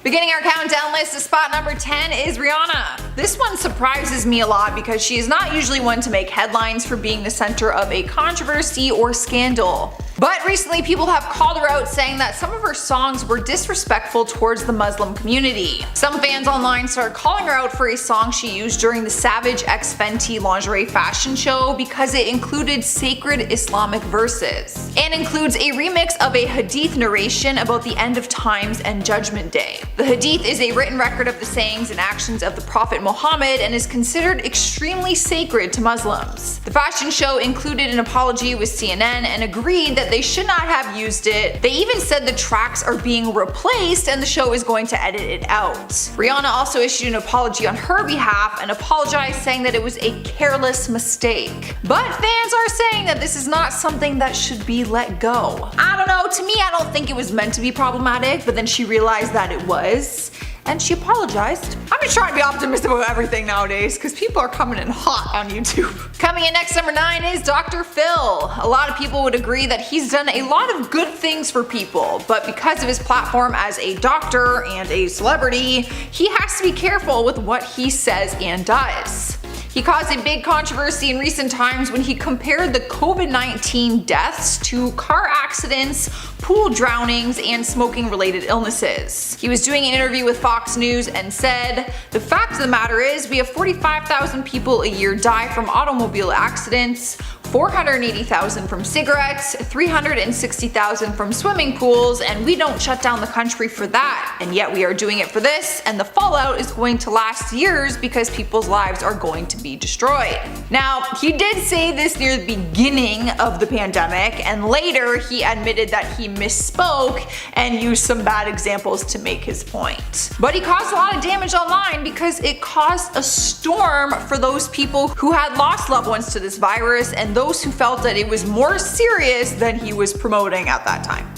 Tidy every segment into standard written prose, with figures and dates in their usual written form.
Beginning our countdown list to spot number 10 is Rihanna. This one surprises me a lot because she is not usually one to make headlines for being the center of a controversy or scandal. But recently people have called her out saying that some of her songs were disrespectful towards the Muslim community. Some fans online started calling her out for a song she used during the Savage x Fenty lingerie fashion show because it included sacred Islamic verses and includes a remix of a hadith narration about the end of times and Judgment Day. The hadith is a written record of the sayings and actions of the Prophet Muhammad and is considered extremely sacred to Muslims. The fashion show included an apology with CNN and agreed that they should not have used it. They even said the tracks are being replaced and the show is going to edit it out. Rihanna also issued an apology on her behalf and apologized, saying that it was a careless mistake. But fans are saying that this is not something that should be let go. I don't know, to me I don't think it was meant to be problematic, but then she realized that it was, and she apologized. I'm just trying to be optimistic about everything nowadays because people are coming in hot on YouTube. Coming in next, number 9 is Dr. Phil. A lot of people would agree that he's done a lot of good things for people, but because of his platform as a doctor and a celebrity, he has to be careful with what he says and does. He caused a big controversy in recent times when he compared the COVID-19 deaths to car accidents, pool drownings, and smoking-related illnesses. He was doing an interview with Fox News and said, "The fact of the matter is we have 45,000 people a year die from automobile accidents, 480,000 from cigarettes, 360,000 from swimming pools, and we don't shut down the country for that. And yet we are doing it for this, and the fallout is going to last years because people's lives are going to be destroyed." Now, he did say this near the beginning of the pandemic, and later he admitted that he misspoke and used some bad examples to make his point. But he caused a lot of damage online because it caused a storm for those people who had lost loved ones to this virus and those who felt that it was more serious than he was promoting at that time.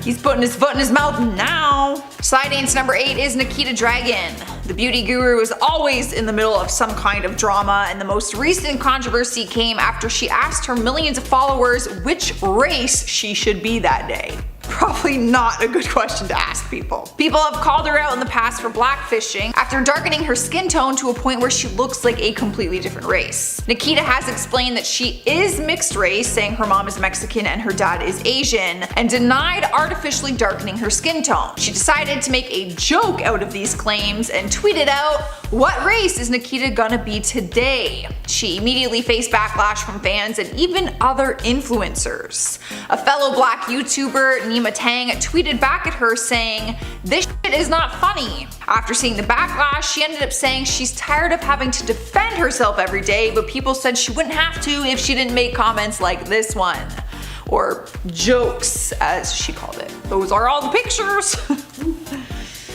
He's putting his foot in his mouth now. Sliding into number 8 is Nikita Dragun. The beauty guru is always in the middle of some kind of drama, and the most recent controversy came after she asked her millions of followers which race she should be that day. Probably not a good question to ask people. People have called her out in the past for blackfishing after darkening her skin tone to a point where she looks like a completely different race. Nikita has explained that she is mixed race, saying her mom is Mexican and her dad is Asian, and denied artificially darkening her skin tone. She decided to make a joke out of these claims and tweeted out, "What race is Nikita gonna be today?" She immediately faced backlash from fans and even other influencers. A fellow black YouTuber, Nima Tang, tweeted back at her saying, "This shit is not funny." After seeing the backlash, she ended up saying she's tired of having to defend herself every day, but people said she wouldn't have to if she didn't make comments like this one. Or jokes, as she called it. Those are all the pictures.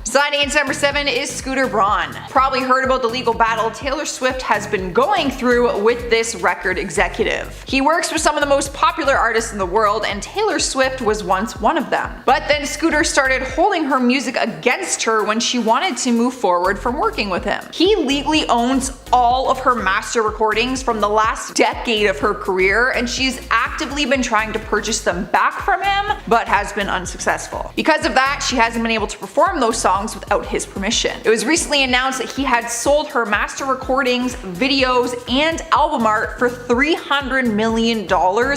Sliding into number 7 is Scooter Braun. Probably heard about the legal battle Taylor Swift has been going through with this record executive. He works with some of the most popular artists in the world, and Taylor Swift was once one of them. But then Scooter started holding her music against her when she wanted to move forward from working with him. He legally owns all of her master recordings from the last decade of her career, and she's actively been trying to purchase them back from him, but has been unsuccessful. Because of that, she hasn't been able to perform those songs without his permission. It was recently announced that he had sold her master recordings, videos, and album art for $300 million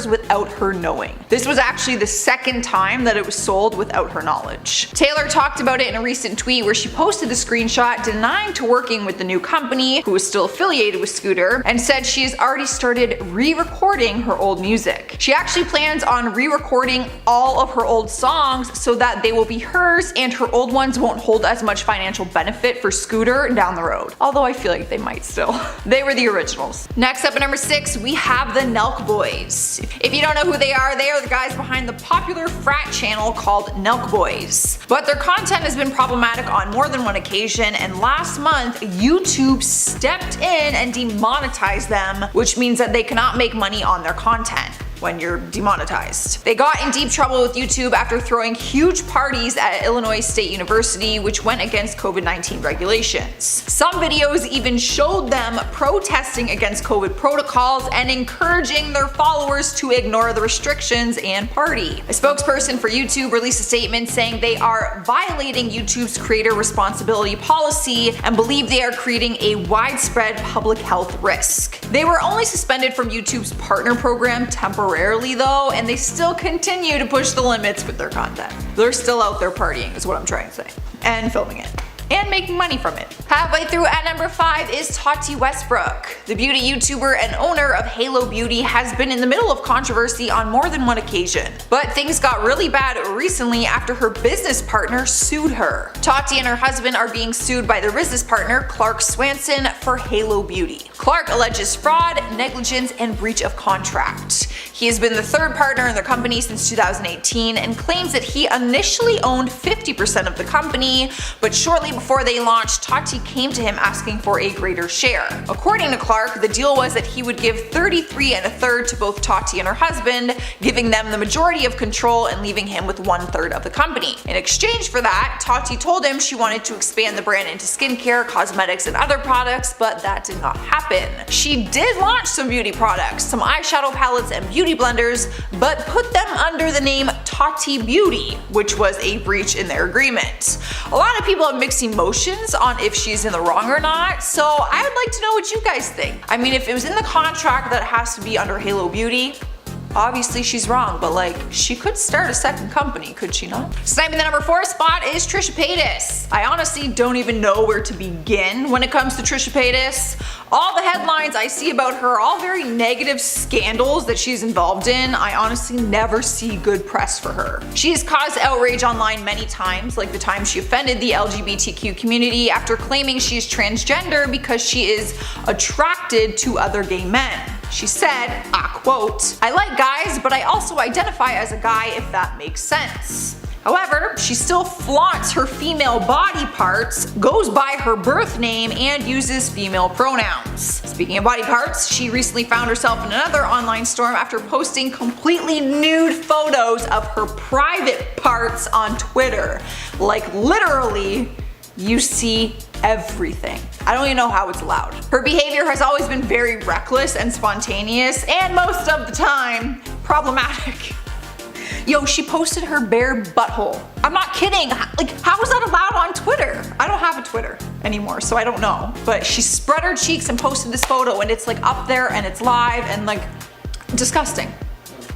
without her knowing. This was actually the second time that it was sold without her knowledge. Taylor talked about it in a recent tweet where she posted a screenshot denying to working with the new company, who was still affiliated with Scooter, and said she has already started re-recording her old music. She actually plans on re-recording all of her old songs so that they will be hers and her old ones won't hold as much financial benefit for Scooter down the road. Although I feel like they might still. They were the originals. Next up at number 6, we have the Nelk Boys. If you don't know who they are the guys behind the popular frat channel called Nelk Boys. But their content has been problematic on more than one occasion, and last month YouTube stepped in and demonetized them, which means that they cannot make money on their content. when you're demonetized. They got in deep trouble with YouTube after throwing huge parties at Illinois State University, which went against COVID-19 regulations. Some videos even showed them protesting against COVID protocols and encouraging their followers to ignore the restrictions and party. A spokesperson for YouTube released a statement saying they are violating YouTube's creator responsibility policy and believe they are creating a widespread public health risk. They were only suspended from YouTube's partner program temporarily though, and they still continue to push the limits with their content. They're still out there partying is what I'm trying to say. And filming it. And making money from it. Halfway through at number 5 is Tati Westbrook. The beauty YouTuber and owner of Halo Beauty has been in the middle of controversy on more than one occasion. But things got really bad recently after her business partner sued her. Tati and her husband are being sued by their business partner, Clark Swanson, for Halo Beauty. Clark alleges fraud, negligence, and breach of contract. He has been the third partner in their company since 2018 and claims that he initially owned 50% of the company, but shortly before they launched, Tati came to him asking for a greater share. According to Clark, the deal was that he would give 33 1/3 to both Tati and her husband, giving them the majority of control and leaving him with 1/3 of the company. In exchange for that, Tati told him she wanted to expand the brand into skincare, cosmetics, and other products, but that did not happen. She did launch some beauty products, some eyeshadow palettes and beauty blenders, but put them under the name Tati Beauty, which was a breach in their agreement. A lot of people have mixed emotions on if she's in the wrong or not, so I would like to know what you guys think. I mean, if it was in the contract that it has to be under Halo Beauty, obviously she's wrong, but like, she could start a second company, could she not? Sniping the number 4 spot is Trisha Paytas. I honestly don't even know where to begin when it comes to Trisha Paytas. All the headlines I see about her are all very negative scandals that she's involved in. I honestly never see good press for her. She has caused outrage online many times, like the time she offended the LGBTQ community after claiming she's transgender because she is attracted to other gay men. She said, I quote, "I like guys, but I also identify as a guy if that makes sense." However, she still flaunts her female body parts, goes by her birth name, and uses female pronouns. Speaking of body parts, she recently found herself in another online storm after posting completely nude photos of her private parts on Twitter. Like literally, you see everything. I don't even know how it's allowed. Her behavior has always been very reckless and spontaneous, and most of the time, problematic. Yo, she posted her bare butthole. I'm not kidding. Like, how is that allowed on Twitter? I don't have a Twitter anymore, so I don't know. But she spread her cheeks and posted this photo, and it's like up there and it's live and like disgusting.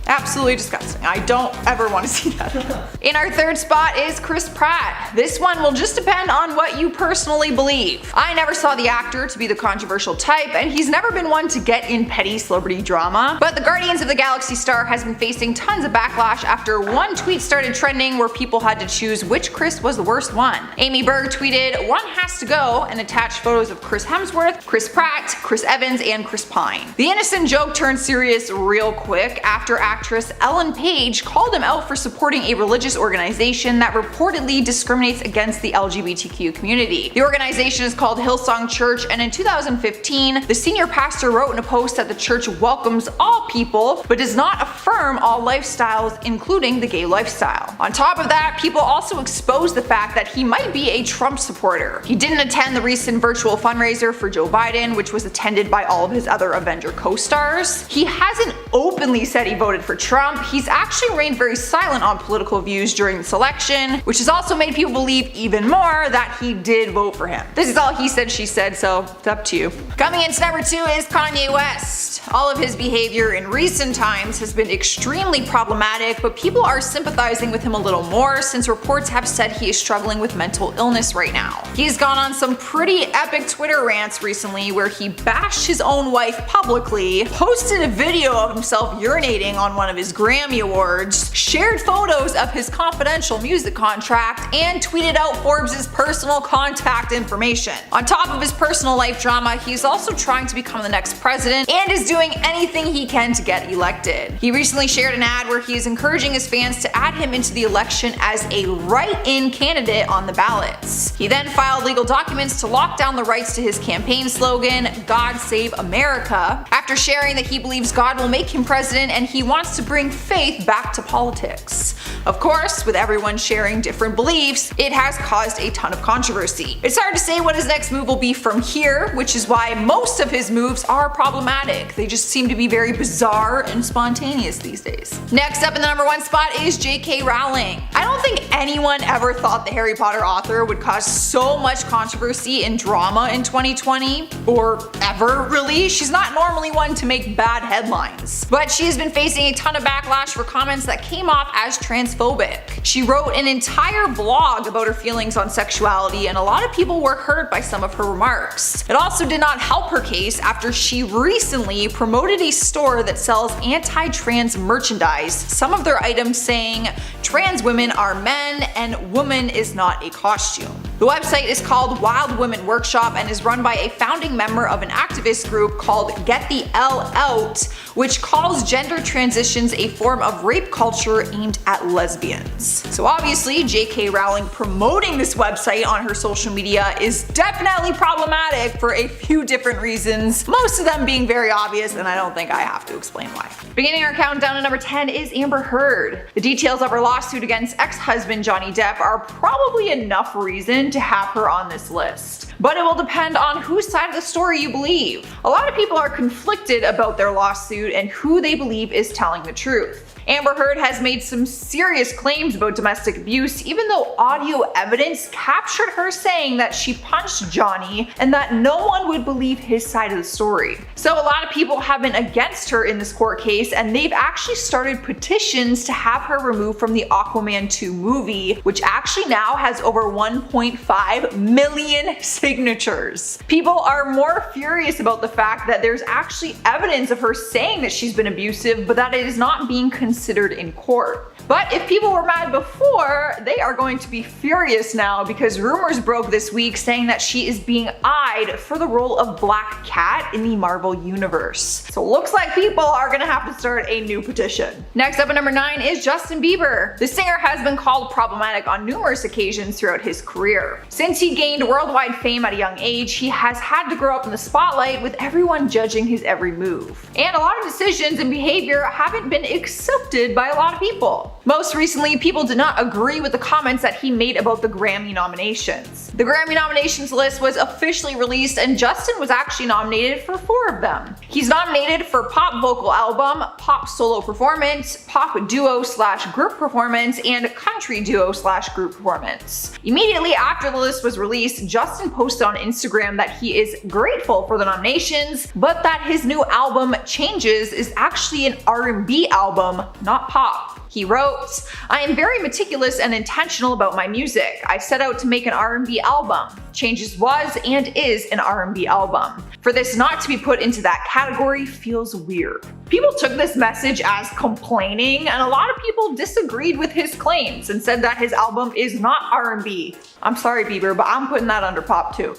Absolutely disgusting. I don't ever want to see that. In our 3rd spot is Chris Pratt. This one will just depend on what you personally believe. I never saw the actor to be the controversial type, and he's never been one to get in petty celebrity drama. But the Guardians of the Galaxy star has been facing tons of backlash after one tweet started trending where people had to choose which Chris was the worst one. Amy Berg tweeted, "One has to go," and attached photos of Chris Hemsworth, Chris Pratt, Chris Evans, and Chris Pine. The innocent joke turned serious real quick after actress Ellen Page called him out for supporting a religious organization that reportedly discriminates against the LGBTQ community. The organization is called Hillsong Church, and in 2015, the senior pastor wrote in a post that the church welcomes all people, but does not affirm all lifestyles, including the gay lifestyle. On top of that, people also exposed the fact that he might be a Trump supporter. He didn't attend the recent virtual fundraiser for Joe Biden, which was attended by all of his other Avenger co-stars. He hasn't openly said he voted for Trump. He's actually remained very silent on political views during this election, which has also made people believe even more that he did vote for him. This is all he said, she said, so it's up to you. Coming into number 2 is Kanye West. All of his behavior in recent times has been extremely problematic, but people are sympathizing with him a little more since reports have said he is struggling with mental illness right now. He's gone on some pretty epic Twitter rants recently where he bashed his own wife publicly, posted a video of himself urinating on one of his Grammy Awards, shared photos of his confidential music contract, and tweeted out Forbes' personal contact information. On top of his personal life drama, he's also trying to become the next president and is doing anything he can to get elected. He recently shared an ad where he is encouraging his fans to add him into the election as a write-in candidate on the ballots. He then filed legal documents to lock down the rights to his campaign slogan, "God Save America," after sharing that he believes God will make him president and he wants wants to bring faith back to politics. Of course, with everyone sharing different beliefs, it has caused a ton of controversy. It's hard to say what his next move will be from here, which is why most of his moves are problematic. They just seem to be very bizarre and spontaneous these days. Next up in the #1 spot is J.K. Rowling. I don't think anyone ever thought the Harry Potter author would cause so much controversy and drama in 2020, or ever really. She's not normally one to make bad headlines, but she has been facing a ton of backlash for comments that came off as transphobic. She wrote an entire blog about her feelings on sexuality, and a lot of people were hurt by some of her remarks. It also did not help her case after she recently promoted a store that sells anti-trans merchandise, some of their items saying trans women are men and woman is not a costume. The website is called Wild Women Workshop and is run by a founding member of an activist group called Get the L Out, which calls gender transitions a form of rape culture aimed at lesbians. So obviously, J.K. Rowling promoting this website on her social media is definitely problematic for a few different reasons, most of them being very obvious, and I don't think I have to explain why. Beginning our countdown to #10 is Amber Heard. The details of her lawsuit against ex-husband Johnny Depp are probably enough reason to have her on this list, but it will depend on whose side of the story you believe. A lot of people are conflicted about their lawsuit and who they believe is telling the truth. Amber Heard has made some serious claims about domestic abuse, even though audio evidence captured her saying that she punched Johnny and that no one would believe his side of the story. So a lot of people have been against her in this court case, and they've actually started petitions to have her removed from the Aquaman 2 movie, which actually now has over 1.5 million signatures. People are more furious about the fact that there's actually evidence of her saying that she's been abusive, but that it is not being considered in court. But if people were mad before, they are going to be furious now, because rumors broke this week saying that she is being eyed for the role of Black Cat in the Marvel Universe. So it looks like people are gonna have to start a new petition. Next up at #9 is Justin Bieber. The singer has been called problematic on numerous occasions throughout his career. Since he gained worldwide fame at a young age, he has had to grow up in the spotlight with everyone judging his every move. And a lot of decisions and behavior haven't been accepted by a lot of people. Most recently, people did not agree with the comments that he made about the Grammy nominations. The Grammy nominations list was officially released, and Justin was actually nominated for 4 of them. He's nominated for Pop Vocal Album, Pop Solo Performance, Pop Duo/Group Performance, and Country Duo/Group Performance. Immediately after the list was released, Justin posted on Instagram that he is grateful for the nominations, but that his new album, Changes, is actually an R&B album, not pop. He wrote, "I am very meticulous and intentional about my music. I set out to make an R&B album. Changes was and is an R&B album. For this not to be put into that category feels weird." People took this message as complaining, and a lot of people disagreed with his claims and said that his album is not R&B. I'm sorry, Bieber, but I'm putting that under pop too.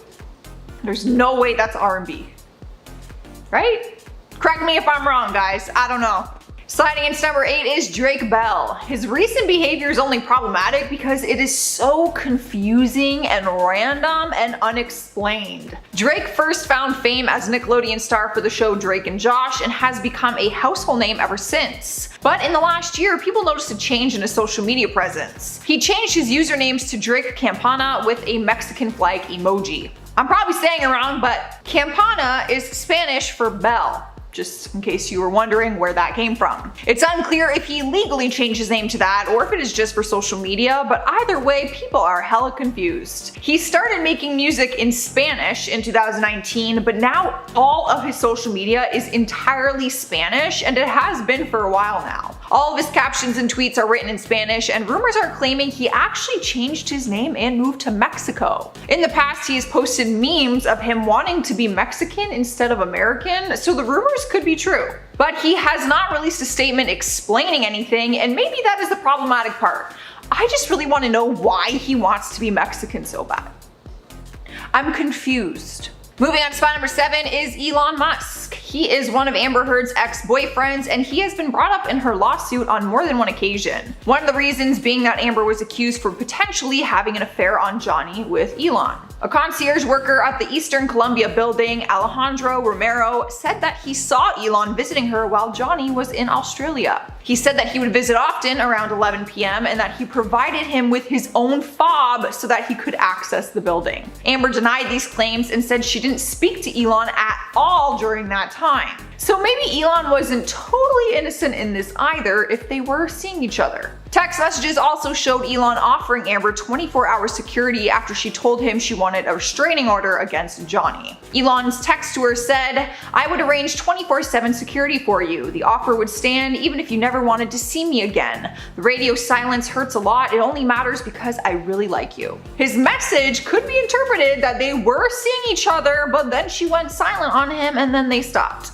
There's no way that's R&B. Right? Correct me if I'm wrong, guys. I don't know. Sliding into #8 is Drake Bell. His recent behavior is only problematic because it is so confusing and random and unexplained. Drake first found fame as a Nickelodeon star for the show Drake and Josh and has become a household name ever since. But in the last year, people noticed a change in his social media presence. He changed his usernames to Drake Campana with a Mexican flag emoji. I'm probably saying it wrong, but Campana is Spanish for bell, just in case you were wondering where that came from. It's unclear if he legally changed his name to that or if it is just for social media, but either way, people are hella confused. He started making music in Spanish in 2019, but now all of his social media is entirely Spanish, and it has been for a while now. All of his captions and tweets are written in Spanish, and rumors are claiming he actually changed his name and moved to Mexico. In the past, he has posted memes of him wanting to be Mexican instead of American, so the rumors could be true. But he has not released a statement explaining anything, and maybe that is the problematic part. I just really want to know why he wants to be Mexican so bad. I'm confused. Moving on to spot #7 is Elon Musk. He is one of Amber Heard's ex-boyfriends, and he has been brought up in her lawsuit on more than one occasion. One of the reasons being that Amber was accused for potentially having an affair on Johnny with Elon. A concierge worker at the Eastern Columbia building, Alejandro Romero, said that he saw Elon visiting her while Johnny was in Australia. He said that he would visit often around 11 p.m. and that he provided him with his own fob so that he could access the building. Amber denied these claims and said she didn't speak to Elon at all during that time. So maybe Elon wasn't totally innocent in this either if they were seeing each other. Text messages also showed Elon offering Amber 24-hour security after she told him she wanted a restraining order against Johnny. Elon's text to her said, "I would arrange 24/7 security for you. The offer would stand even if you never wanted to see me again. The radio silence hurts a lot. It only matters because I really like you." His message could be interpreted that they were seeing each other, but then she went silent on him and then they stopped.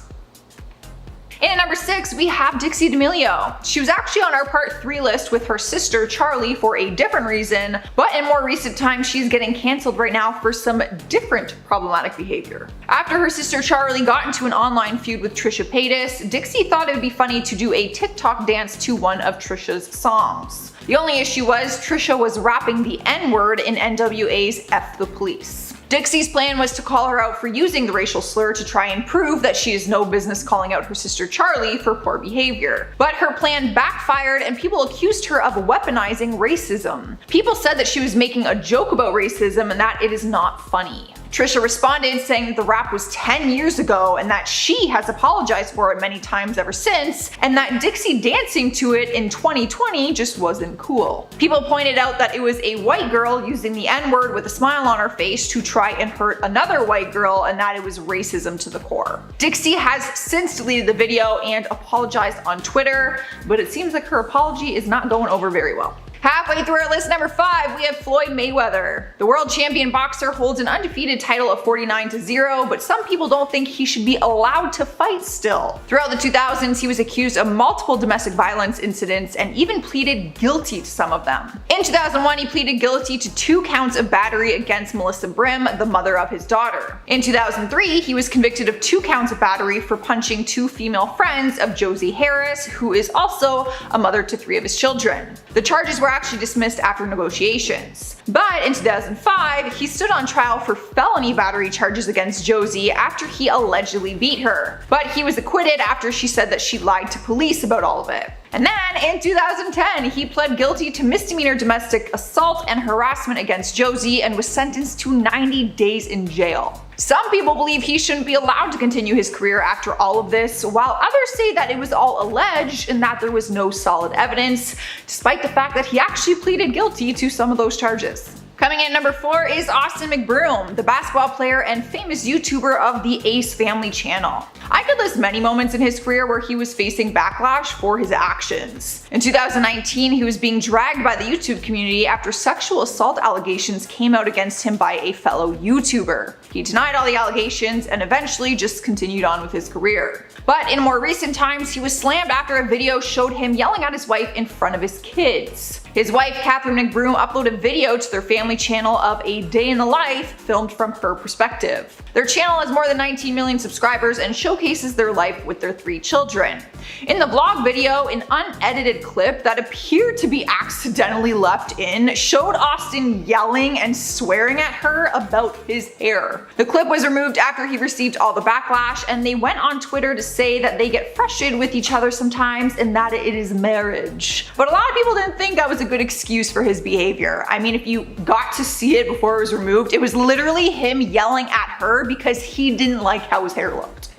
In at number 6, we have Dixie D'Amelio. She was actually on our part 3 list with her sister Charlie for a different reason, but in more recent times she's getting cancelled right now for some different problematic behavior. After her sister Charlie got into an online feud with Trisha Paytas, Dixie thought it would be funny to do a TikTok dance to one of Trisha's songs. The only issue was Trisha was rapping the N-word in NWA's F the Police. Dixie's plan was to call her out for using the racial slur to try and prove that she has no business calling out her sister Charlie for poor behavior. But her plan backfired and people accused her of weaponizing racism. People said that she was making a joke about racism and that it is not funny. Trisha responded saying that the rap was 10 years ago and that she has apologized for it many times ever since, and that Dixie dancing to it in 2020 just wasn't cool. People pointed out that it was a white girl using the N-word with a smile on her face to try and hurt another white girl, and that it was racism to the core. Dixie has since deleted the video and apologized on Twitter, but it seems like her apology is not going over very well. Halfway through our list, number 5, we have Floyd Mayweather. The world champion boxer holds an undefeated title of 49-0, but some people don't think he should be allowed to fight still. Throughout the 2000s, he was accused of multiple domestic violence incidents and even pleaded guilty to some of them. In 2001, he pleaded guilty to 2 counts of battery against Melissa Brim, the mother of his daughter. In 2003, he was convicted of 2 counts of battery for punching 2 female friends of Josie Harris, who is also a mother to 3 of his children. The charges were actually dismissed after negotiations. But in 2005, he stood on trial for felony battery charges against Josie after he allegedly beat her. But he was acquitted after she said that she lied to police about all of it. And then in 2010, he pled guilty to misdemeanor domestic assault and harassment against Josie and was sentenced to 90 days in jail. Some people believe he shouldn't be allowed to continue his career after all of this, while others say that it was all alleged and that there was no solid evidence, despite the fact that he actually pleaded guilty to some of those charges. Coming in at number 4 is Austin McBroom, the basketball player and famous YouTuber of the Ace Family channel. I could list many moments in his career where he was facing backlash for his actions. In 2019, he was being dragged by the YouTube community after sexual assault allegations came out against him by a fellow YouTuber. He denied all the allegations and eventually just continued on with his career. But in more recent times, he was slammed after a video showed him yelling at his wife in front of his kids. His wife, Catherine McBroom, uploaded a video to their family channel of a day in the life filmed from her perspective. Their channel has more than 19 million subscribers and showcases their life with their 3 children. In the vlog video, an unedited clip that appeared to be accidentally left in showed Austin yelling and swearing at her about his hair. The clip was removed after he received all the backlash, and they went on Twitter to say that they get frustrated with each other sometimes and that it is marriage. But a lot of people didn't think that was a good excuse for his behavior. I mean, if you got to see it before it was removed, it was literally him yelling at her because he didn't like how his hair looked.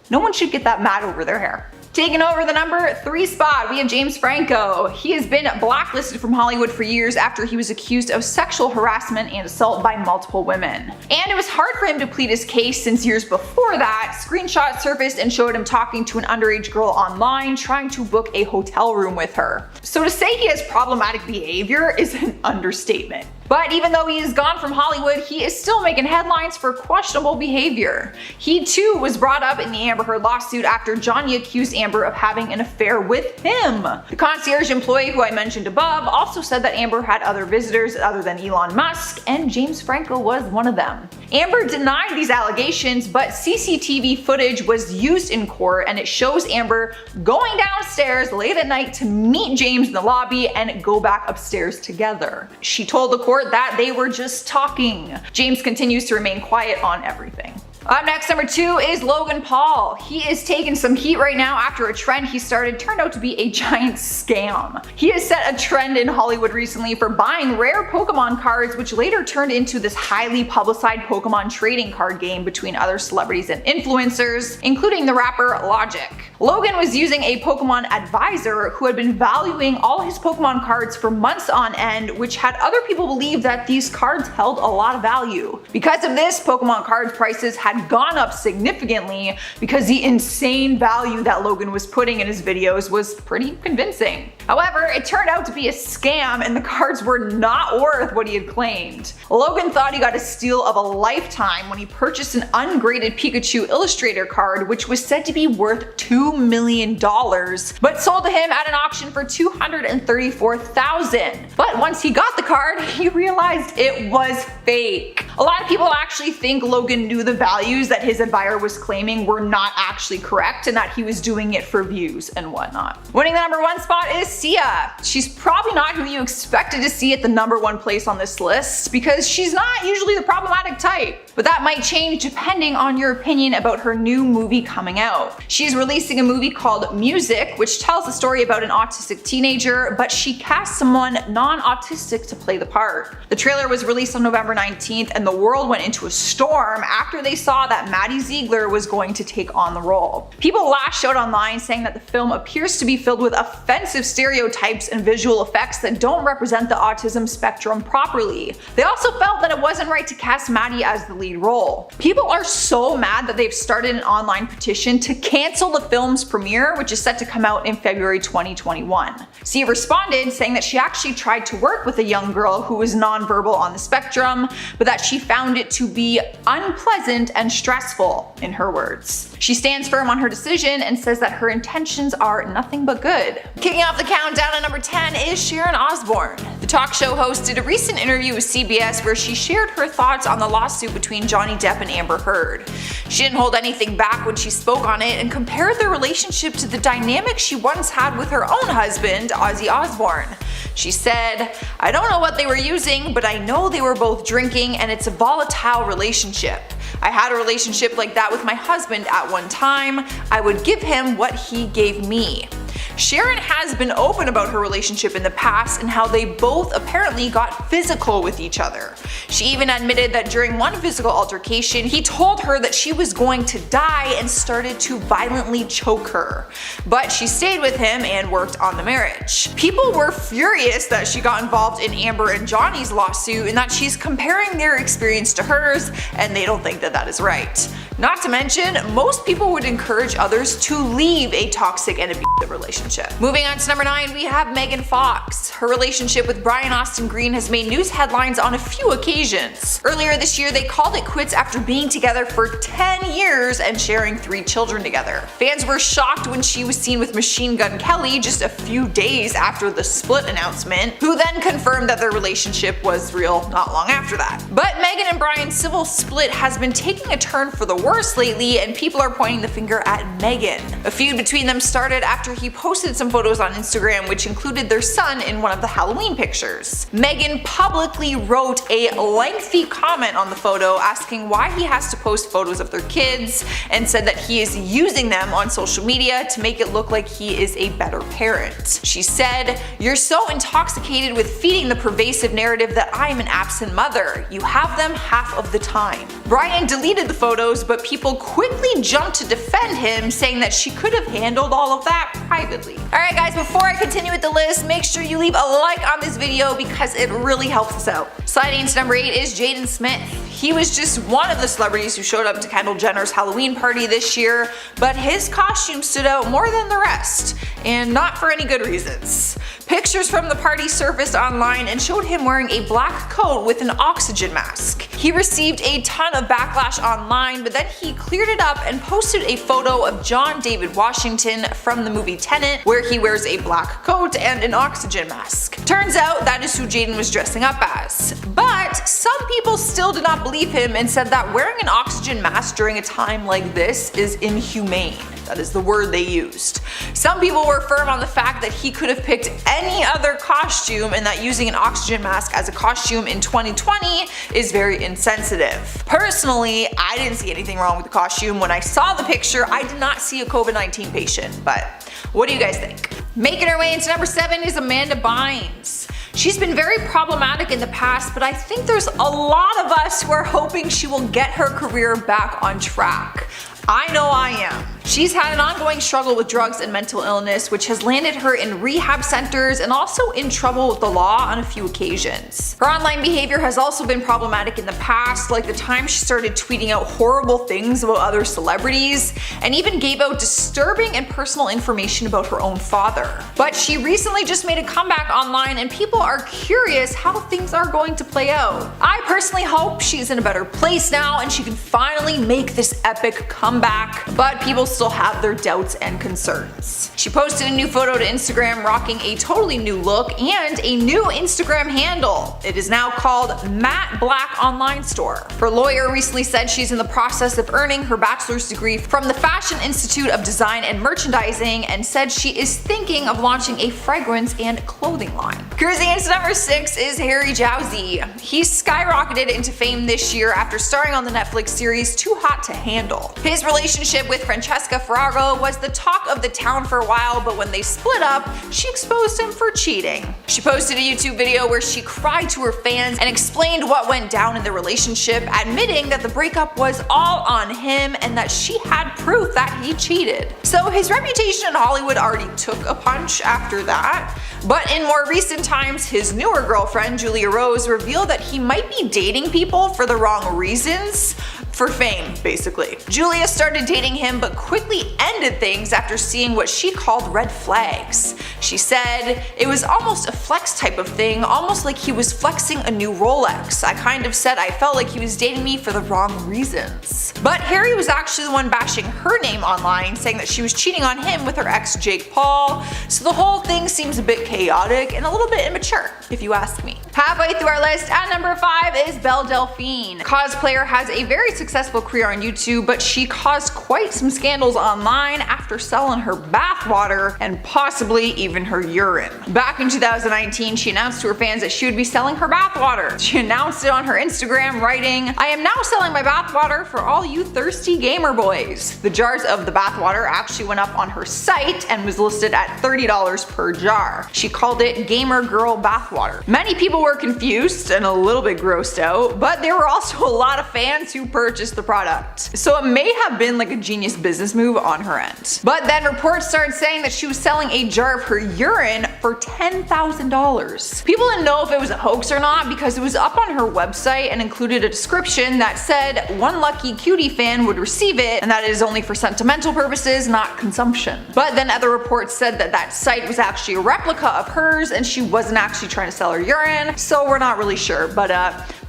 No one should get that mad over their hair. Taking over the number 3 spot, we have James Franco. He has been blacklisted from Hollywood for years after he was accused of sexual harassment and assault by multiple women. And it was hard for him to plead his case since years before that, screenshots surfaced and showed him talking to an underage girl online trying to book a hotel room with her. So to say he has problematic behavior is an understatement. But even though he is gone from Hollywood, he is still making headlines for questionable behavior. He too was brought up in the Amber Heard lawsuit after Johnny accused Amber of having an affair with him. The concierge employee who I mentioned above also said that Amber had other visitors other than Elon Musk, and James Franco was one of them. Amber denied these allegations, but CCTV footage was used in court and it shows Amber going downstairs late at night to meet James in the lobby and go back upstairs together. She told the court that they were just talking. James continues to remain quiet on everything. Up next, number 2 is Logan Paul. He is taking some heat right now after a trend he started turned out to be a giant scam. He has set a trend in Hollywood recently for buying rare Pokemon cards, which later turned into this highly publicized Pokemon trading card game between other celebrities and influencers, including the rapper Logic. Logan was using a Pokemon advisor who had been valuing all his Pokemon cards for months on end, which had other people believe that these cards held a lot of value. Because of this, Pokemon cards prices had gone up significantly because the insane value that Logan was putting in his videos was pretty convincing. However, it turned out to be a scam and the cards were not worth what he had claimed. Logan thought he got a steal of a lifetime when he purchased an ungraded Pikachu Illustrator card, which was said to be worth $2 million, but sold to him at an auction for $234,000. But once he got the card, he realized it was fake. A lot of people actually think Logan knew the values that his advisor was claiming were not actually correct and that he was doing it for views and whatnot. Winning the number 1 spot is Sia. She's probably not who you expected to see at the number 1 place on this list because she's not usually the problematic type. But that might change depending on your opinion about her new movie coming out. She's releasing a movie called Music, which tells the story about an autistic teenager, but she cast someone non-autistic to play the part. The trailer was released on November 19th and the world went into a storm after they saw that Maddie Ziegler was going to take on the role. People lashed out online saying that the film appears to be filled with offensive stereotypes and visual effects that don't represent the autism spectrum properly. They also felt that it wasn't right to cast Maddie as the lead role. People are so mad that they've started an online petition to cancel the film's premiere, which is set to come out in February 2021. Sia responded saying that she actually tried to work with a young girl who was nonverbal on the spectrum, but that she found it to be unpleasant and stressful, in her words. She stands firm on her decision and says that her intentions are nothing but good. Kicking off the countdown at number 10 is Sharon Osbourne. The talk show host did a recent interview with CBS where she shared her thoughts on the lawsuit between Johnny Depp and Amber Heard. She didn't hold anything back when she spoke on it and compared their relationship to the dynamic she once had with her own husband, Ozzy Osbourne. She said, "I don't know what they were using, but I know they were both drinking and it's a volatile relationship. I had a relationship like that with my husband at one time. I would give him what he gave me." Sharon has been open about her relationship in the past and how they both apparently got physical with each other. She even admitted that during one physical altercation, he told her that she was going to die and started to violently choke her. But she stayed with him and worked on the marriage. People were furious that she got involved in Amber and Johnny's lawsuit and that she's comparing their experience to hers, and they don't think that that is right. Not to mention, most people would encourage others to leave a toxic and abusive relationship. Moving on to number 9, we have Megan Fox. Her relationship with Brian Austin Green has made news headlines on a few occasions. Earlier this year, they called it quits after being together for 10 years and sharing 3 children together. Fans were shocked when she was seen with Machine Gun Kelly just a few days after the split announcement, who then confirmed that their relationship was real not long after that. But Megan and Brian's civil split has been taking a turn for the worse lately, and people are pointing the finger at Megan. A feud between them started after he posted some photos on Instagram which included their son in one of the Halloween pictures. Megan publicly wrote a lengthy comment on the photo asking why he has to post photos of their kids and said that he is using them on social media to make it look like he is a better parent. She said, "You're so intoxicated with feeding the pervasive narrative that I am an absent mother. You have them half of the time." Brian deleted the photos, but people quickly jumped to defend him, saying that she could have handled all of that privately. Alright guys, before I continue with the list, make sure you leave a like on this video because it really helps us out. Sliding into number 8 is Jaden Smith. He was just one of the celebrities who showed up to Kendall Jenner's Halloween party this year, but his costume stood out more than the rest, and not for any good reasons. Pictures from the party surfaced online and showed him wearing a black coat with an oxygen mask. He received a ton of backlash online, but then he cleared it up and posted a photo of John David Washington from the movie Tenet, where he wears a black coat and an oxygen mask. Turns out that is who Jaden was dressing up as. But some people still did not believe him and said that wearing an oxygen mask during a time like this is inhumane. That is the word they used. Some people were firm on the fact that he could have picked any other costume and that using an oxygen mask as a costume in 2020 is very insensitive. Personally, I didn't see anything wrong with the costume. When I saw the picture, I did not see a COVID-19 patient, but what do you guys think? Making her way into number 7 is Amanda Bynes. She's been very problematic in the past, but I think there's a lot of us who are hoping she will get her career back on track. I know I am. She's had an ongoing struggle with drugs and mental illness, which has landed her in rehab centers and also in trouble with the law on a few occasions. Her online behavior has also been problematic in the past, like the time she started tweeting out horrible things about other celebrities, and even gave out disturbing and personal information about her own father. But she recently just made a comeback online and people are curious how things are going to play out. I personally hope she's in a better place now and she can finally make this epic comeback, but people still have their doubts and concerns. She posted a new photo to Instagram rocking a totally new look and a new Instagram handle. It is now called Matte Black Online Store. Her lawyer recently said she's in the process of earning her bachelor's degree from the Fashion Institute of Design and Merchandising and said she is thinking of launching a fragrance and clothing line. Cruising into number 6 is Harry Jowsey. He skyrocketed into fame this year after starring on the Netflix series Too Hot to Handle. His relationship with Francesca Farrago was the talk of the town for a while, but when they split up, she exposed him for cheating. She posted a YouTube video where she cried to her fans and explained what went down in the relationship, admitting that the breakup was all on him and that she had proof that he cheated. So his reputation in Hollywood already took a punch after that. But in more recent times, his newer girlfriend, Julia Rose, revealed that he might be dating people for the wrong reasons. For fame, basically. Julia started dating him but quickly ended things after seeing what she called red flags. She said, "It was almost a flex type of thing, almost like he was flexing a new Rolex. I kind of said I felt like he was dating me for the wrong reasons." But Harry was actually the one bashing her name online, saying that she was cheating on him with her ex Jake Paul, so the whole thing seems a bit chaotic and a little bit immature, if you ask me. Halfway through our list, at number 5 is Belle Delphine. Cosplayer has a very successful career on YouTube, but she caused quite some scandals online after selling her bathwater and possibly even her urine. Back in 2019, she announced to her fans that she would be selling her bathwater. She announced it on her Instagram, writing, "I am now selling my bathwater for all you thirsty gamer boys." The jars of the bathwater actually went up on her site and was listed at $30 per jar. She called it Gamer Girl Bathwater. Many people were confused and a little bit grossed out, but there were also a lot of fans who purchased the product. So it may have been like a genius business move on her end. But then reports started saying that she was selling a jar of her urine for $10,000. People didn't know if it was a hoax or not because it was up on her website and included a description that said one lucky cutie fan would receive it and that it is only for sentimental purposes, not consumption. But then other reports said that that site was actually a replica of hers and she wasn't actually trying to sell her urine, so we're not really sure, but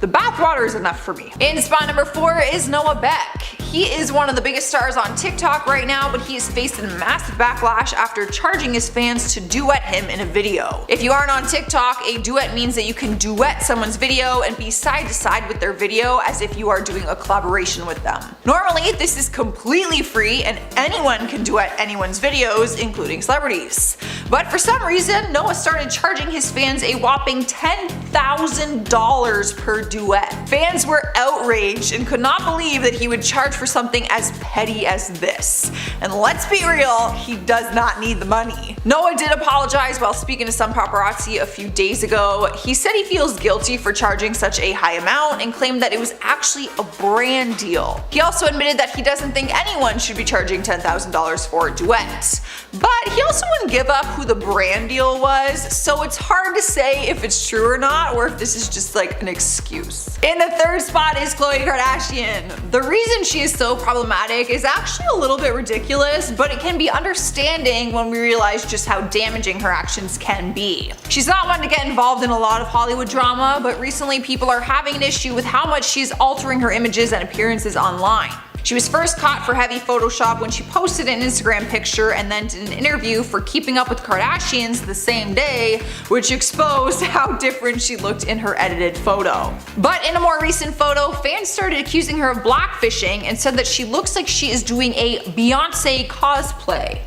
the bathwater is enough for me. In spot number 4 is Noah Beck. He is one of the biggest stars on TikTok right now, but he is facing massive backlash after charging his fans to duet him in a video. If you aren't on TikTok, a duet means that you can duet someone's video and be side to side with their video as if you are doing a collaboration with them. Normally, this is completely free and anyone can duet anyone's videos, including celebrities. But for some reason, Noah started charging his fans a whopping $10,000 per duet. Fans were outraged and could not believe that he would charge for something as petty as this. And let's be real, he does not need the money. Noah did apologize while speaking to some paparazzi a few days ago. He said he feels guilty for charging such a high amount and claimed that it was actually a brand deal. He also admitted that he doesn't think anyone should be charging $10,000 for a duet. But he also wouldn't give up who the brand deal was, so it's hard to say if it's true or not, or if this is just like an excuse. In the 3rd spot is Khloe Kardashian. The reason she is so problematic is actually a little bit ridiculous, but it can be understanding when we realize just how damaging her actions can be. She's not one to get involved in a lot of Hollywood drama, but recently people are having an issue with how much she's altering her images and appearances online. She was first caught for heavy Photoshop when she posted an Instagram picture and then did an interview for Keeping Up with Kardashians the same day, which exposed how different she looked in her edited photo. But in a more recent photo, fans started accusing her of blackfishing and said that she looks like she is doing a Beyonce cosplay.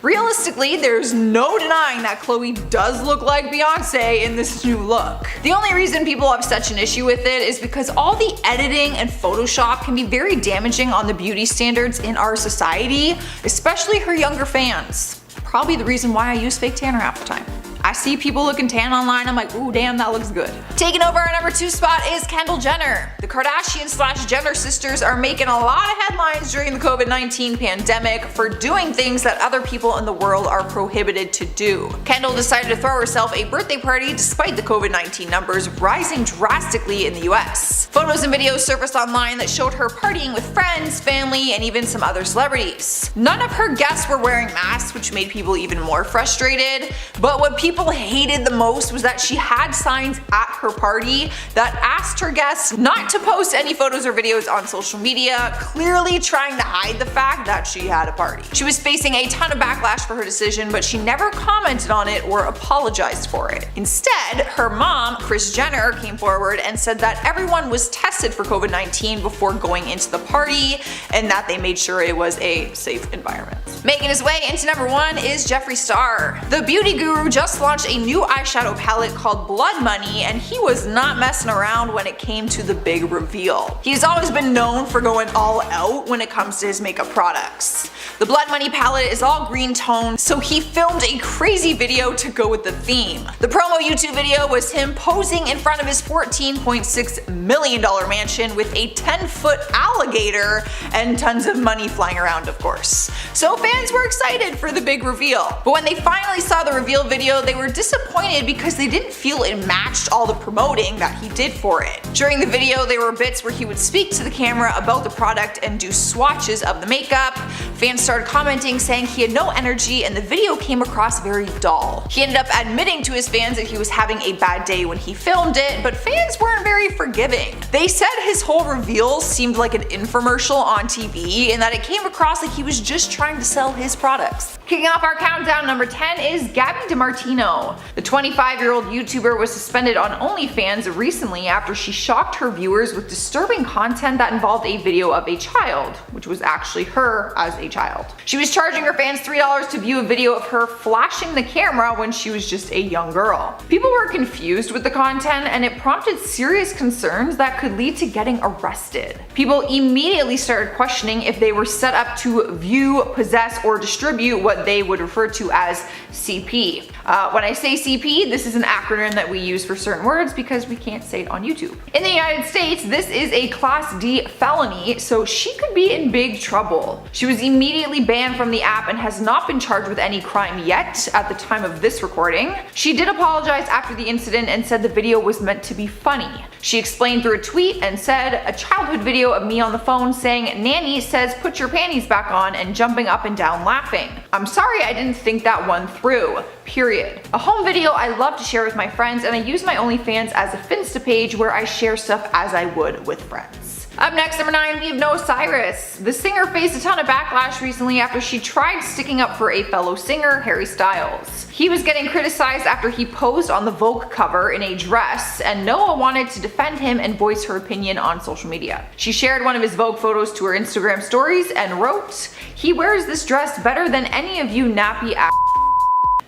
Realistically, there's no denying that Khloe does look like Beyonce in this new look. The only reason people have such an issue with it is because all the editing and Photoshop can be very damaging on the beauty standards in our society, especially her younger fans. Probably the reason why I use fake tanner half the time. I see people looking tan online, I'm like, ooh, damn, that looks good. Taking over our number 2 spot is Kendall Jenner. The Kardashian/Jenner sisters are making a lot of headlines during the COVID-19 pandemic for doing things that other people in the world are prohibited to do. Kendall decided to throw herself a birthday party despite the COVID-19 numbers rising drastically in the US. Photos and videos surfaced online that showed her partying with friends, family, and even some other celebrities. None of her guests were wearing masks, which made people even more frustrated, but what people hated the most was that she had signs at her party that asked her guests not to post any photos or videos on social media, clearly trying to hide the fact that she had a party. She was facing a ton of backlash for her decision, but she never commented on it or apologized for it. Instead, her mom, Kris Jenner, came forward and said that everyone was tested for COVID-19 before going into the party and that they made sure it was a safe environment. Making his way into number 1 is Jeffree Star. The beauty guru just launched a new eyeshadow palette called Blood Money, and he was not messing around when it came to the big reveal. He's always been known for going all out when it comes to his makeup products. The Blood Money palette is all green toned, so he filmed a crazy video to go with the theme. The promo YouTube video was him posing in front of his $14.6 million mansion with a 10-foot alligator and tons of money flying around, of course. So fans were excited for the big reveal. But when they finally saw the reveal video, they were disappointed because they didn't feel it matched all the promoting that he did for it. During the video, there were bits where he would speak to the camera about the product and do swatches of the makeup. Fans started commenting saying he had no energy and the video came across very dull. He ended up admitting to his fans that he was having a bad day when he filmed it, but fans weren't very forgiving. They said his whole reveal seemed like an infomercial on TV and that it came across like he was just trying to sell his products. Kicking off our countdown, number 10 is Gabby DeMartino. The 25-year-old YouTuber was suspended on OnlyFans recently after she shocked her viewers with disturbing content that involved a video of a child, which was actually her as a child. She was charging her fans $3 to view a video of her flashing the camera when she was just a young girl. People were confused with the content and it prompted serious concerns that could lead to getting arrested. People immediately started questioning if they were set up to view, possess, or distribute what they would refer to as CP. When I say CP, this is an acronym that we use for certain words because we can't say it on YouTube. In the United States, this is a Class D felony, so she could be in big trouble. She was immediately banned from the app and has not been charged with any crime yet at the time of this recording. She did apologize after the incident and said the video was meant to be funny. She explained through a tweet and said, "A childhood video of me on the phone saying, 'Nanny says put your panties back on,' and jumping up and down laughing. I'm sorry I didn't think that one through. Period. A home video I love to share with my friends, and I use my OnlyFans as a Finsta page where I share stuff as I would with friends." Up next, number 9, we have Noah Cyrus. The singer faced a ton of backlash recently after she tried sticking up for a fellow singer, Harry Styles. He was getting criticized after he posed on the Vogue cover in a dress, and Noah wanted to defend him and voice her opinion on social media. She shared one of his Vogue photos to her Instagram stories and wrote, "He wears this dress better than any of you nappy ass."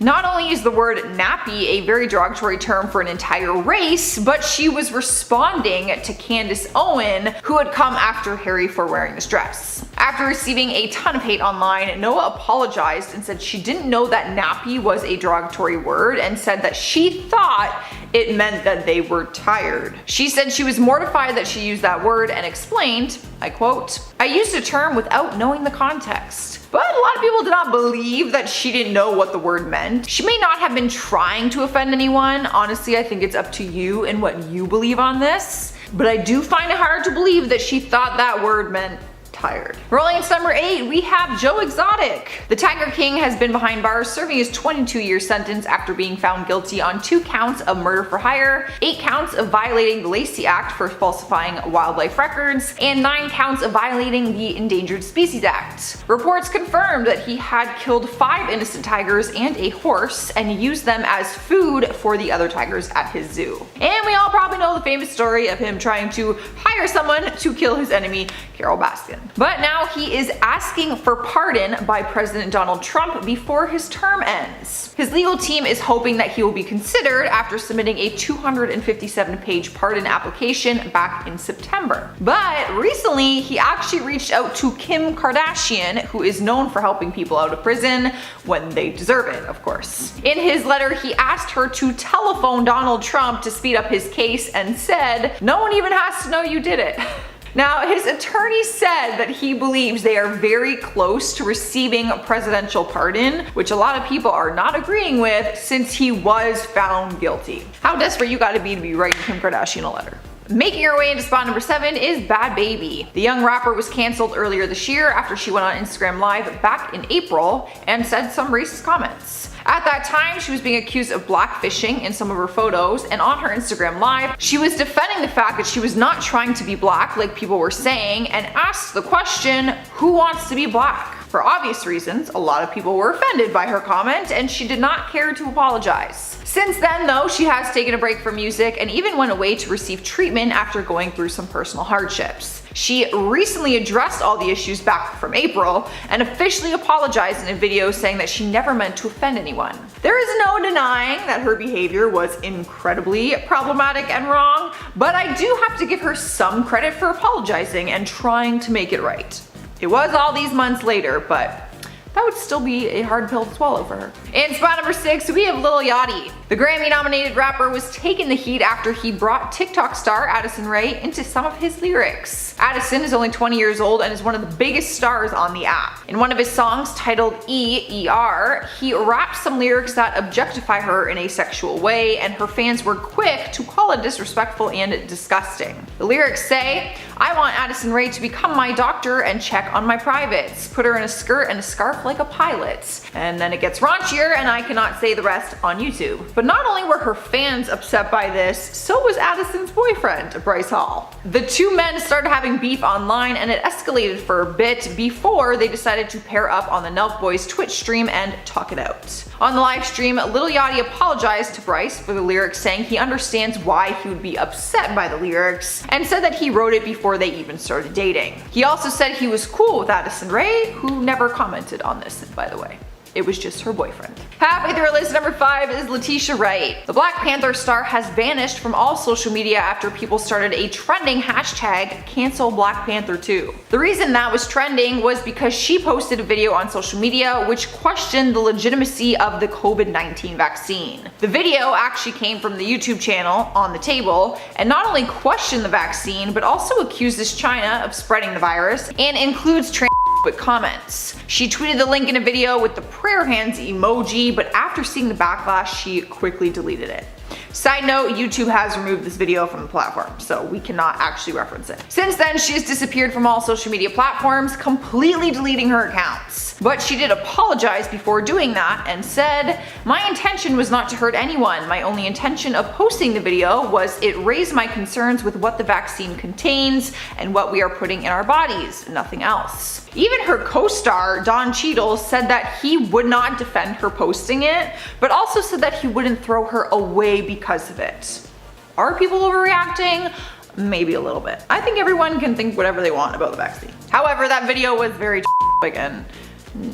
Not only is the word nappy a very derogatory term for an entire race, but she was responding to Candace Owen, who had come after Harry for wearing this dress. After receiving a ton of hate online, Noah apologized and said she didn't know that nappy was a derogatory word and said that she thought it meant that they were tired. She said she was mortified that she used that word and explained, I quote, "I used a term without knowing the context." But a lot of people did not believe that she didn't know what the word meant. She may not have been trying to offend anyone. Honestly, I think it's up to you and what you believe on this. But I do find it hard to believe that she thought that word meant tired. Rolling into number 8, we have Joe Exotic. The Tiger King has been behind bars serving his 22-year sentence after being found guilty on 2 counts of murder for hire, 8 counts of violating the Lacey Act for falsifying wildlife records, and 9 counts of violating the Endangered Species Act. Reports confirmed that he had killed 5 innocent tigers and a horse and used them as food for the other tigers at his zoo. And we all probably know the famous story of him trying to hire someone to kill his enemy, Carol Baskin. But now he is asking for pardon by President Donald Trump before his term ends. His legal team is hoping that he will be considered after submitting a 257-page pardon application back in September. But recently, he actually reached out to Kim Kardashian, who is known for helping people out of prison when they deserve it, of course. In his letter, he asked her to telephone Donald Trump to speed up his case and said, "No one even has to know you did it." Now, his attorney said that he believes they are very close to receiving a presidential pardon, which a lot of people are not agreeing with since he was found guilty. How desperate you gotta be writing Kim Kardashian a letter. Making her way into spot number 7 is Bad Baby. The young rapper was canceled earlier this year after she went on Instagram Live back in April and said some racist comments. At that time, she was being accused of blackfishing in some of her photos, and on her Instagram Live, she was defending the fact that she was not trying to be black like people were saying, and asked the question, who wants to be black? For obvious reasons, a lot of people were offended by her comment, and she did not care to apologize. Since then though, she has taken a break from music and even went away to receive treatment after going through some personal hardships. She recently addressed all the issues back from April and officially apologized in a video saying that she never meant to offend anyone. There is no denying that her behavior was incredibly problematic and wrong, but I do have to give her some credit for apologizing and trying to make it right. It was all these months later, but that would still be a hard pill to swallow for her. In spot number 6, we have Lil Yachty. The Grammy-nominated rapper was taking the heat after he brought TikTok star Addison Rae into some of his lyrics. Addison is only 20 years old and is one of the biggest stars on the app. In one of his songs titled E.E.R., he raps some lyrics that objectify her in a sexual way, and her fans were quick to call it disrespectful and disgusting. The lyrics say, "I want Addison Rae to become my doctor and check on my privates. Put her in a skirt and a scarf like a pilot." And then it gets raunchier, and I cannot say the rest on YouTube. But not only were her fans upset by this, so was Addison's boyfriend, Bryce Hall. The two men started having beef online, and it escalated for a bit before they decided to pair up on the Nelk Boys Twitch stream and talk it out. On the live stream, Lil Yachty apologized to Bryce for the lyrics, saying he understands why he would be upset by the lyrics, and said that he wrote it before they even started dating. He also said he was cool with Addison Rae, who never commented on this, by the way. It was just her boyfriend. Halfway through our list, number 5 is Letitia Wright. The Black Panther star has vanished from all social media after people started a trending hashtag cancel Black Panther 2. The reason that was trending was because she posted a video on social media which questioned the legitimacy of the COVID-19 vaccine. The video actually came from the YouTube channel On the Table, and not only questioned the vaccine, but also accuses China of spreading the virus and includes comments. She tweeted the link in a video with the prayer hands emoji, but after seeing the backlash, she quickly deleted it. Side note, YouTube has removed this video from the platform, so we cannot actually reference it. Since then, she has disappeared from all social media platforms, completely deleting her accounts. But she did apologize before doing that and said, "My intention was not to hurt anyone. My only intention of posting the video was it raised my concerns with what the vaccine contains and what we are putting in our bodies, nothing else." Even her co-star, Don Cheadle, said that he would not defend her posting it, but also said that he wouldn't throw her away because of it. Are people overreacting? Maybe a little bit. I think everyone can think whatever they want about the vaccine. However, that video was very and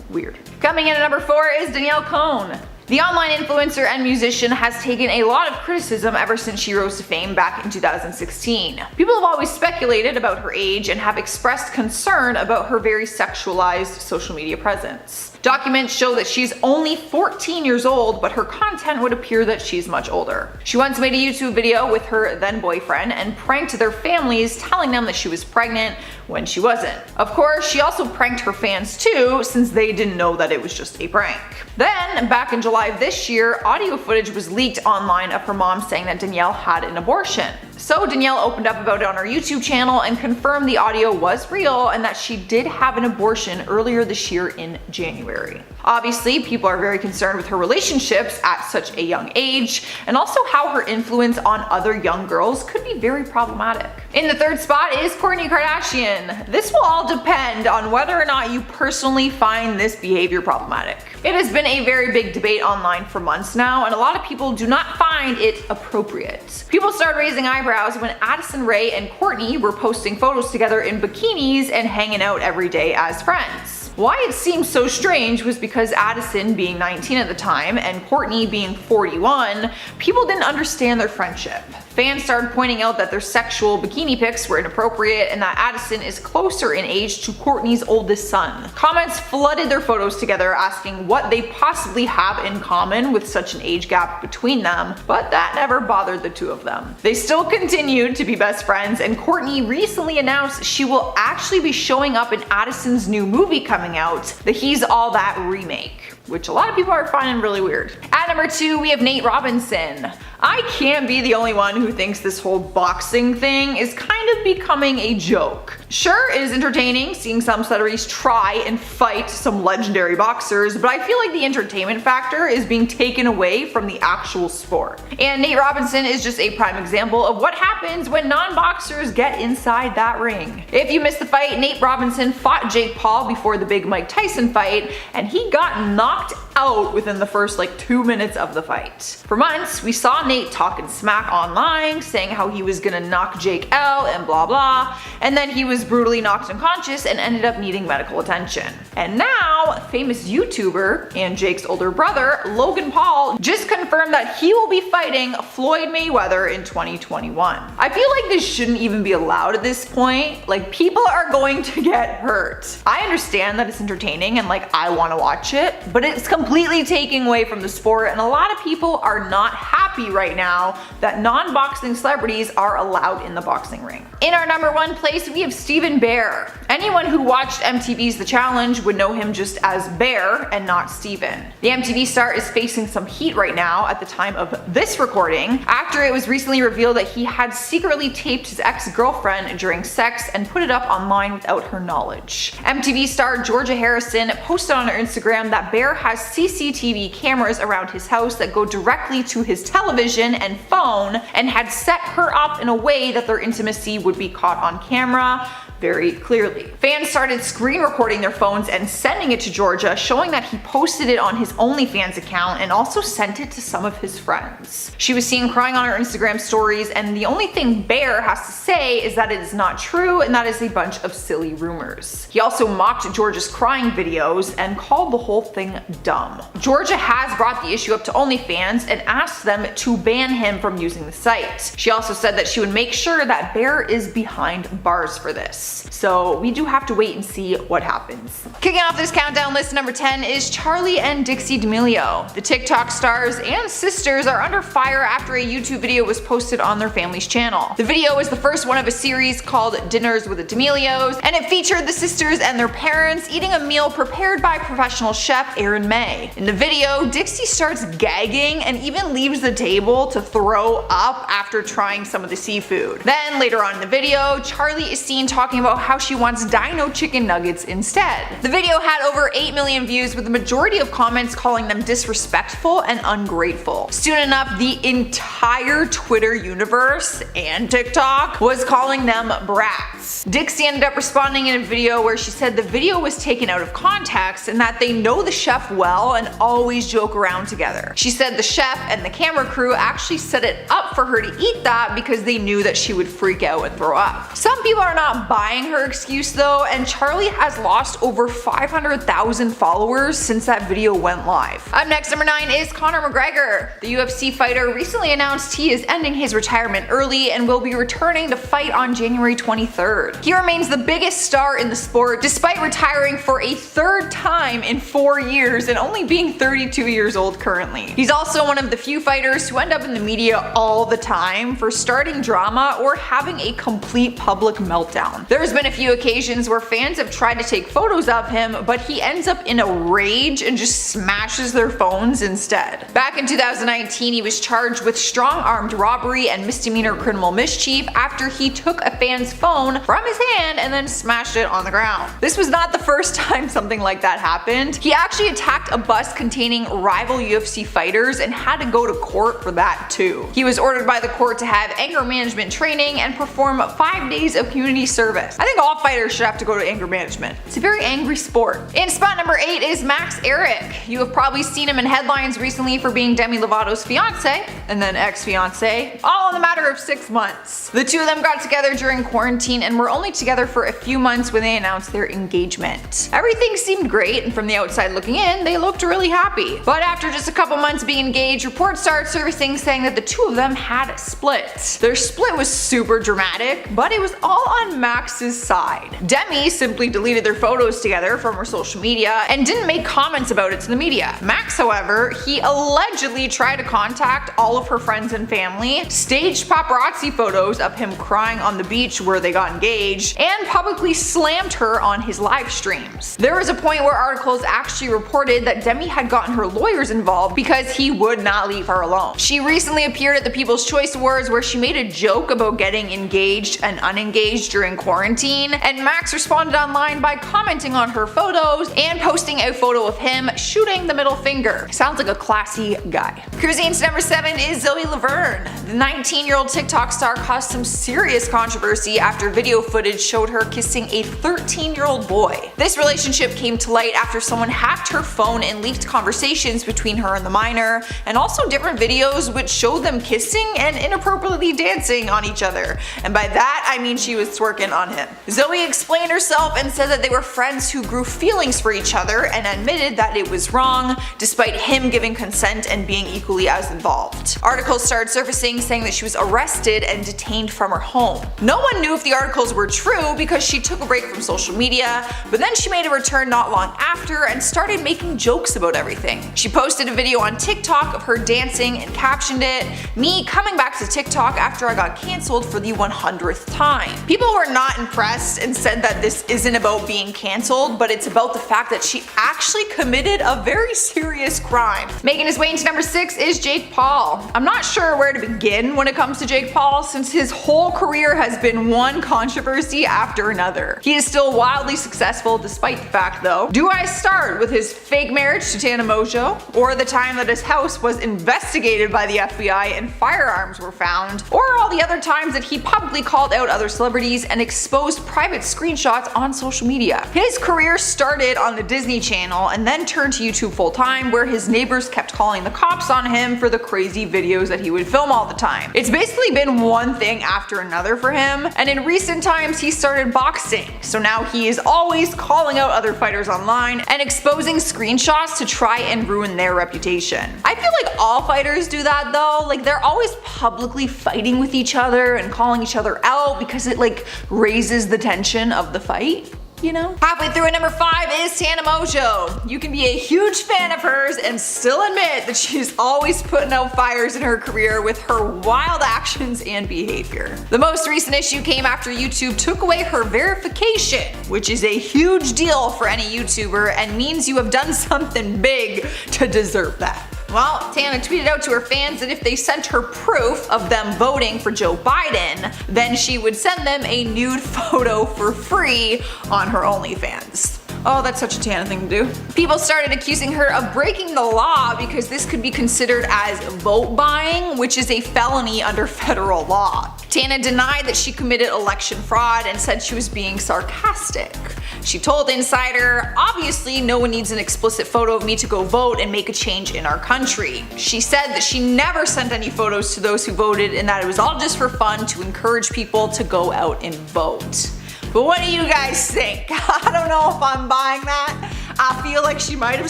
weird. Coming in at number 4 is Danielle Cohn. The online influencer and musician has taken a lot of criticism ever since she rose to fame back in 2016. People have always speculated about her age and have expressed concern about her very sexualized social media presence. Documents show that she's only 14 years old, but her content would appear that she's much older. She once made a YouTube video with her then boyfriend and pranked their families, telling them that she was pregnant when she wasn't. Of course, she also pranked her fans too, since they didn't know that it was just a prank. Then, back in July of this year, audio footage was leaked online of her mom saying that Danielle had an abortion. So Danielle opened up about it on her YouTube channel and confirmed the audio was real and that she did have an abortion earlier this year in January. Obviously, people are very concerned with her relationships at such a young age, and also how her influence on other young girls could be very problematic. In the third spot is Courtney Kardashian. This will all depend on whether or not you personally find this behavior problematic. It has been a very big debate online for months now, and a lot of people do not find it appropriate. People started raising eyebrows when Addison Rae and Courtney were posting photos together in bikinis and hanging out every day as friends. Why it seemed so strange was because Addison being 19 at the time and Courtney being 41, people didn't understand their friendship. Fans started pointing out that their sexual bikini pics were inappropriate and that Addison is closer in age to Courtney's oldest son. Comments flooded their photos together asking what they possibly have in common with such an age gap between them, but that never bothered the two of them. They still continued to be best friends, and Courtney recently announced she will actually be showing up in Addison's new movie coming out, the He's All That remake, which a lot of people are finding really weird. At number 2, we have Nate Robinson. I can't be the only one who thinks this whole boxing thing is kind of becoming a joke. Sure, it is entertaining seeing some celebrities try and fight some legendary boxers, but I feel like the entertainment factor is being taken away from the actual sport. And Nate Robinson is just a prime example of what happens when non-boxers get inside that ring. If you missed the fight, Nate Robinson fought Jake Paul before the big Mike Tyson fight, and he got knocked out within the first 2 minutes of the fight. For months, we saw Nate talking smack online, saying how he was gonna knock Jake out and blah blah, and then he was brutally knocked unconscious and ended up needing medical attention. And now, famous YouTuber and Jake's older brother, Logan Paul, just confirmed that he will be fighting Floyd Mayweather in 2021. I feel like this shouldn't even be allowed at this point. People are going to get hurt. I understand that it's entertaining and I want to watch it, but it's completely taking away from the sport, and a lot of people are not happy right now that non-boxing celebrities are allowed in the boxing ring. In our number 1 place, we have Stephen Bear. Anyone who watched MTV's The Challenge would know him just as Bear and not Steven. The MTV star is facing some heat right now at the time of this recording after it was recently revealed that he had secretly taped his ex-girlfriend during sex and put it up online without her knowledge. MTV star Georgia Harrison posted on her Instagram that Bear has CCTV cameras around his house that go directly to his television and phone, and had set her up in a way that their intimacy would be caught on camera very clearly. Fans started screen recording their phones and sending it to Georgia, showing that he posted it on his OnlyFans account and also sent it to some of his friends. She was seen crying on her Instagram stories, and the only thing Bear has to say is that it is not true and that is a bunch of silly rumors. He also mocked Georgia's crying videos and called the whole thing dumb. Georgia has brought the issue up to OnlyFans and asked them to ban him from using the site. She also said that she would make sure that Bear is behind bars for this. So we do have to wait and see what happens. Kicking off this countdown list, number 10 is Charli and Dixie D'Amelio. The TikTok stars and sisters are under fire after a YouTube video was posted on their family's channel. The video is the first one of a series called Dinners with the D'Amelios, and it featured the sisters and their parents eating a meal prepared by professional chef Erin May. In the video, Dixie starts gagging and even leaves the table to throw up after trying some of the seafood. Then later on in the video, Charli is seen talking about how she wants dino chicken nuggets instead. The video had over 8 million views, with the majority of comments calling them disrespectful and ungrateful. Soon enough, the entire Twitter universe and TikTok was calling them brats. Dixie ended up responding in a video where she said the video was taken out of context and that they know the chef well and always joke around together. She said the chef and the camera crew actually set it up for her to eat that because they knew that she would freak out and throw up. Some people are not buying her excuse though, and Charli has lost over 500,000 followers since that video went live. Up next, number 9 is Conor McGregor. The UFC fighter recently announced he is ending his retirement early and will be returning to fight on January 23rd. He remains the biggest star in the sport despite retiring for a 3rd time in 4 years and only being 32 years old currently. He's also one of the few fighters who end up in the media all the time for starting drama or having a complete public meltdown. There's been a few occasions where fans have tried to take photos of him, but he ends up in a rage and just smashes their phones instead. Back in 2019, he was charged with strong armed robbery and misdemeanor criminal mischief after he took a fan's phone from his hand and then smashed it on the ground. This was not the first time something like that happened. He actually attacked a bus containing rival UFC fighters and had to go to court for that too. He was ordered by the court to have anger management training and perform 5 days of community service. I think all fighters should have to go to anger management. It's a very angry sport. In spot number 8 is Max Eric. You have probably seen him in headlines recently for being Demi Lovato's fiance and then ex-fiance, all in the matter of 6 months. The two of them got together during quarantine and were only together for a few months when they announced their engagement. Everything seemed great, and from the outside looking in, they looked really happy. But after just a couple months being engaged, reports started surfacing saying that the two of them had split. Their split was super dramatic, but it was all on Max's side. Demi simply deleted their photos together from her social media and didn't make comments about it to the media. Max, however, he allegedly tried to contact all of her friends and family, staged paparazzi photos of him crying on the beach where they got engaged, and publicly slammed her on his live streams. There was a point where articles actually reported that Demi had gotten her lawyers involved because he would not leave her alone. She recently appeared at the People's Choice Awards where she made a joke about getting engaged and unengaged during quarantine, and Max responded online by commenting on her photos and posting a photo of him shooting the middle finger. Sounds like a classy guy. Cruising into number 7 is Zoe Laverne. The 19-year-old TikTok star caused some serious controversy after video footage showed her kissing a 13-year-old boy. This relationship came to light after someone hacked her phone and leaked conversations between her and the minor, and also different videos which showed them kissing and inappropriately dancing on each other. And by that, I mean she was twerking on him. Zoe explained herself and said that they were friends who grew feelings for each other and admitted that it was wrong, despite him giving consent and being equally as involved. Articles started surfacing saying that she was arrested and detained from her home. No one knew if the articles were true because she took a break from social media, but then she made a return not long after and started making jokes about everything. She posted a video on TikTok of her dancing and captioned it, "Me coming back to TikTok after I got cancelled for the 100th time." People were not impressed and said that this isn't about being cancelled, but it's about the fact that she actually committed a very serious crime. Making his way into number 6 is Jake Paul. I'm not sure where to begin when it comes to Jake Paul, since his whole career has been one controversy after another. He is still wildly successful despite the fact though. Do I start with his fake marriage to Tana Mojo, or the time that his house was investigated by the FBI and firearms were found, or all the other times that he publicly called out other celebrities and exposed private screenshots on social media? His career started on the Disney Channel and then turned to YouTube full time, where his neighbors kept calling the cops on him for the crazy videos that he would film all the time. It's basically been one thing after another for him, and in recent times he started boxing, so now he is always calling out other fighters online and exposing screenshots to try and ruin their reputation. I feel like all fighters do that though, like they're always publicly fighting with each other and calling each other out because it like raises the tension of the fight. You know? Halfway through at number 5 is Tana Mojo. You can be a huge fan of hers and still admit that she's always putting out fires in her career with her wild actions and behavior. The most recent issue came after YouTube took away her verification, which is a huge deal for any YouTuber and means you have done something big to deserve that. Well, Tana tweeted out to her fans that if they sent her proof of them voting for Joe Biden, then she would send them a nude photo for free on her OnlyFans. Oh, that's such a Tana thing to do. People started accusing her of breaking the law because this could be considered as vote buying, which is a felony under federal law. Tana denied that she committed election fraud and said she was being sarcastic. She told Insider, "Obviously, no one needs an explicit photo of me to go vote and make a change in our country." She said that she never sent any photos to those who voted and that it was all just for fun to encourage people to go out and vote. But what do you guys think? I don't know if I'm buying that. I feel like she might have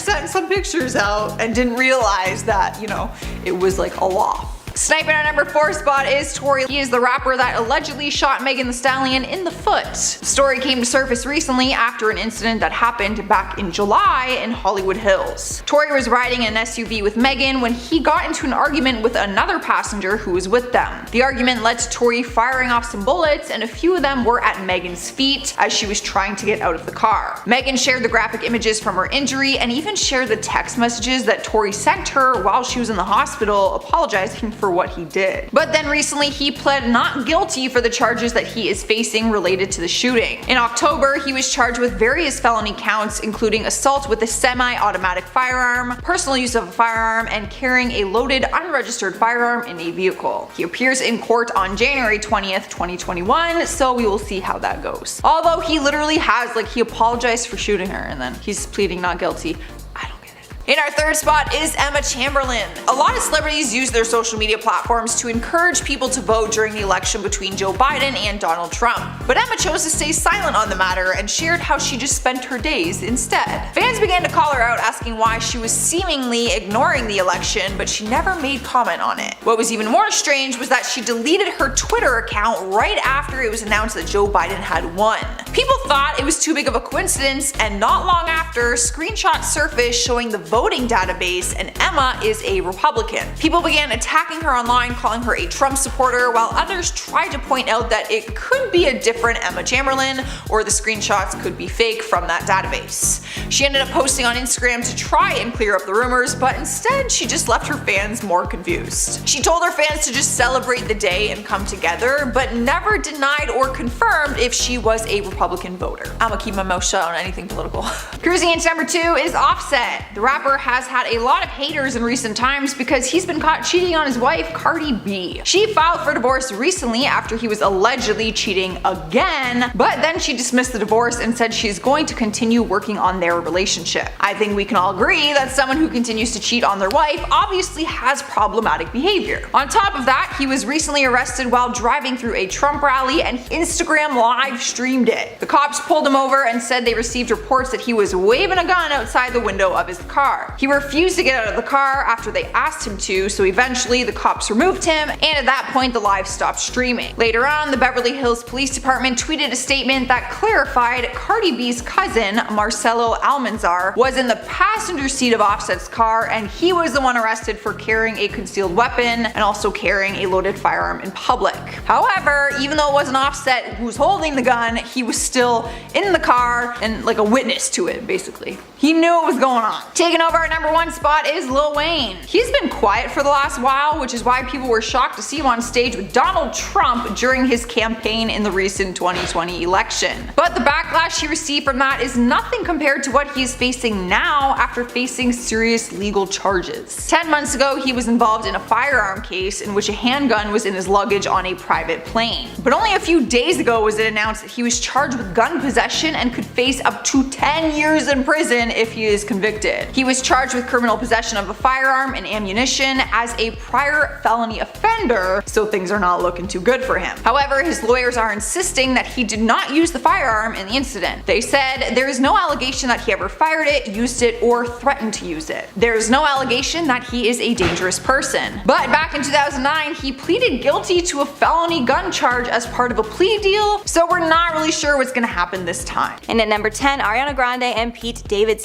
sent some pictures out and didn't realize that, you know, it was like a law. Sniping our number 4 spot is Tory. He is the rapper that allegedly shot Megan Thee Stallion in the foot. The story came to surface recently after an incident that happened back in July in Hollywood Hills. Tory was riding in an SUV with Megan when he got into an argument with another passenger who was with them. The argument led to Tory firing off some bullets, and a few of them were at Megan's feet as she was trying to get out of the car. Megan shared the graphic images from her injury and even shared the text messages that Tory sent her while she was in the hospital apologizing for what he did. But then recently he pled not guilty for the charges that he is facing related to the shooting. In October, he was charged with various felony counts including assault with a semi-automatic firearm, personal use of a firearm, and carrying a loaded unregistered firearm in a vehicle. He appears in court on January 20th, 2021, so we will see how that goes. Although he literally has, he apologized for shooting her and then he's pleading not guilty. In our 3rd spot is Emma Chamberlain. A lot of celebrities use their social media platforms to encourage people to vote during the election between Joe Biden and Donald Trump. But Emma chose to stay silent on the matter and shared how she just spent her days instead. Fans began to call her out asking why she was seemingly ignoring the election, but she never made comment on it. What was even more strange was that she deleted her Twitter account right after it was announced that Joe Biden had won. People thought it was too big of a coincidence, and not long after, screenshots surfaced showing the voting database, and Emma is a Republican. People began attacking her online, calling her a Trump supporter, while others tried to point out that it could be a different Emma Chamberlain, or the screenshots could be fake from that database. She ended up posting on Instagram to try and clear up the rumors, but instead she just left her fans more confused. She told her fans to just celebrate the day and come together, but never denied or confirmed if she was a Republican voter. I'ma keep my mouth shut on anything political. Cruising into number 2 is Offset. The rapper has had a lot of haters in recent times because he's been caught cheating on his wife, Cardi B. She filed for divorce recently after he was allegedly cheating again, but then she dismissed the divorce and said she's going to continue working on their relationship. I think we can all agree that someone who continues to cheat on their wife obviously has problematic behavior. On top of that, he was recently arrested while driving through a Trump rally and Instagram live streamed it. The cops pulled him over and said they received reports that he was waving a gun outside the window of his car. He refused to get out of the car after they asked him to, so eventually the cops removed him, and at that point the live stopped streaming. Later on, the Beverly Hills Police Department tweeted a statement that clarified Cardi B's cousin, Marcelo Almanzar, was in the passenger seat of Offset's car, and he was the one arrested for carrying a concealed weapon and also carrying a loaded firearm in public. However, even though it wasn't Offset who was holding the gun, he was still in the car and like a witness to it, basically. He knew what was going on. Taking over our number 1 spot is Lil Wayne. He's been quiet for the last while, which is why people were shocked to see him on stage with Donald Trump during his campaign in the recent 2020 election. But the backlash he received from that is nothing compared to what he's facing now after facing serious legal charges. 10 months ago, he was involved in a firearm case in which a handgun was in his luggage on a private plane. But only a few days ago was it announced that he was charged with gun possession and could face up to 10 years in prison if he is convicted. He was charged with criminal possession of a firearm and ammunition as a prior felony offender, so things are not looking too good for him. However, his lawyers are insisting that he did not use the firearm in the incident. They said there is no allegation that he ever fired it, used it, or threatened to use it. There is no allegation that he is a dangerous person. But back in 2009, he pleaded guilty to a felony gun charge as part of a plea deal, so we're not really sure what's gonna happen this time. And at number 10, Ariana Grande and Pete Davidson.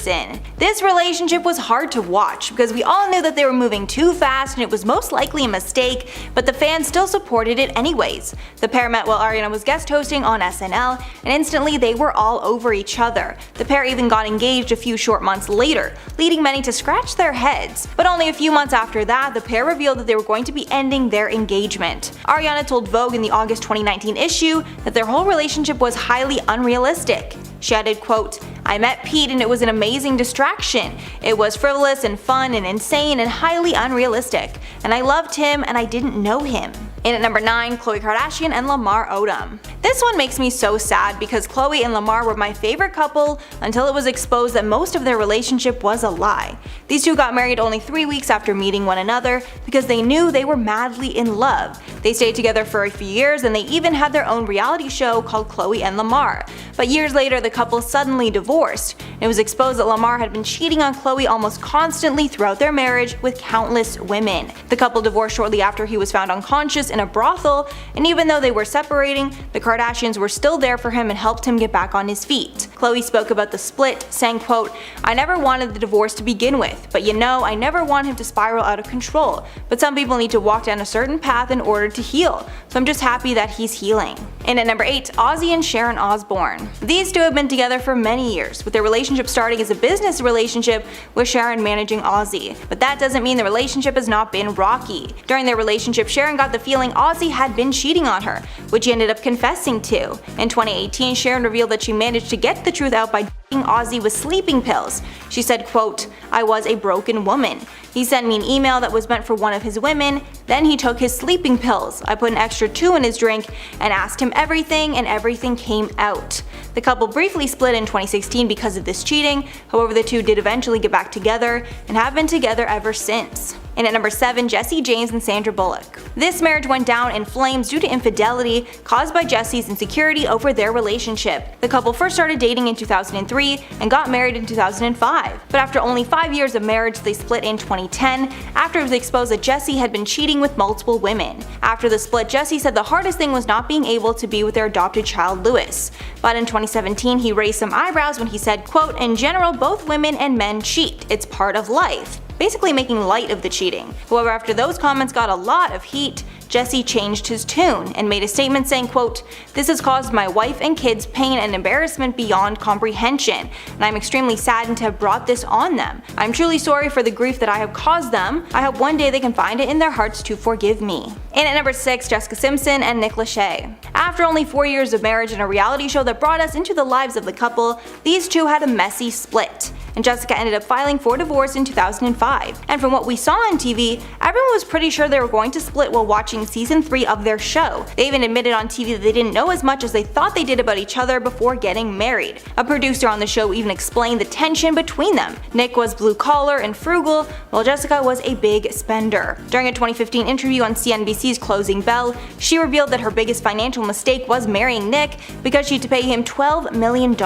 This relationship was hard to watch because we all knew that they were moving too fast and it was most likely a mistake, but the fans still supported it anyways. The pair met while Ariana was guest hosting on SNL, and instantly they were all over each other. The pair even got engaged a few short months later, leading many to scratch their heads. But only a few months after that, the pair revealed that they were going to be ending their engagement. Ariana told Vogue in the August 2019 issue that their whole relationship was highly unrealistic. She added, quote, "I met Pete and it was an amazing distraction. It was frivolous and fun and insane and highly unrealistic. And I loved him and I didn't know him." In at number 9, Khloe Kardashian and Lamar Odom. This one makes me so sad because Khloe and Lamar were my favorite couple until it was exposed that most of their relationship was a lie. These two got married only 3 weeks after meeting one another because they knew they were madly in love. They stayed together for a few years and they even had their own reality show called Khloe and Lamar. But years later the couple suddenly divorced. It was exposed that Lamar had been cheating on Khloe almost constantly throughout their marriage with countless women. The couple divorced shortly after he was found unconscious in a brothel, and even though they were separating, the Kardashians were still there for him and helped him get back on his feet. Khloe spoke about the split, saying, quote, "I never wanted the divorce to begin with, but you know, I never want him to spiral out of control. But some people need to walk down a certain path in order to heal, so I'm just happy that he's healing." And at number 8, Ozzy and Sharon Osbourne. These two have been together for many years, with their relationship starting as a business relationship with Sharon managing Ozzy. But that doesn't mean the relationship has not been rocky. During their relationship, Sharon got the feeling Ozzy had been cheating on her, which he ended up confessing to. In 2018, Sharon revealed that she managed to get the truth out by Ozzy with sleeping pills. She said, quote, "I was a broken woman. He sent me an email that was meant for one of his women, then he took his sleeping pills. I put an extra 2 in his drink and asked him everything and everything came out." The couple briefly split in 2016 because of this cheating, however the two did eventually get back together and have been together ever since. And at number 7, Jesse James and Sandra Bullock. This marriage went down in flames due to infidelity caused by Jesse's insecurity over their relationship. The couple first started dating in 2003 and got married in 2005, but after only 5 years of marriage they split in 2010 after it was exposed that Jesse had been cheating with multiple women. After the split, Jesse said the hardest thing was not being able to be with their adopted child Louis. But in 2017 he raised some eyebrows when he said, quote, "In general, both women and men cheat. It's part of life," basically making light of the cheating. However, after those comments got a lot of heat, Jesse changed his tune and made a statement saying, quote, "This has caused my wife and kids pain and embarrassment beyond comprehension, and I'm extremely saddened to have brought this on them. I'm truly sorry for the grief that I have caused them. I hope one day they can find it in their hearts to forgive me." And at number 6, Jessica Simpson and Nick Lachey. After only 4 years of marriage and a reality show that brought us into the lives of the couple, these two had a messy split, and Jessica ended up filing for divorce in 2005. And from what we saw on TV, everyone was pretty sure they were going to split while watching season 3 of their show. They even admitted on TV that they didn't know as much as they thought they did about each other before getting married. A producer on the show even explained the tension between them. Nick was blue collar and frugal, while Jessica was a big spender. During a 2015 interview on CNBC's Closing Bell, she revealed that her biggest financial mistake was marrying Nick because she had to pay him $12 million.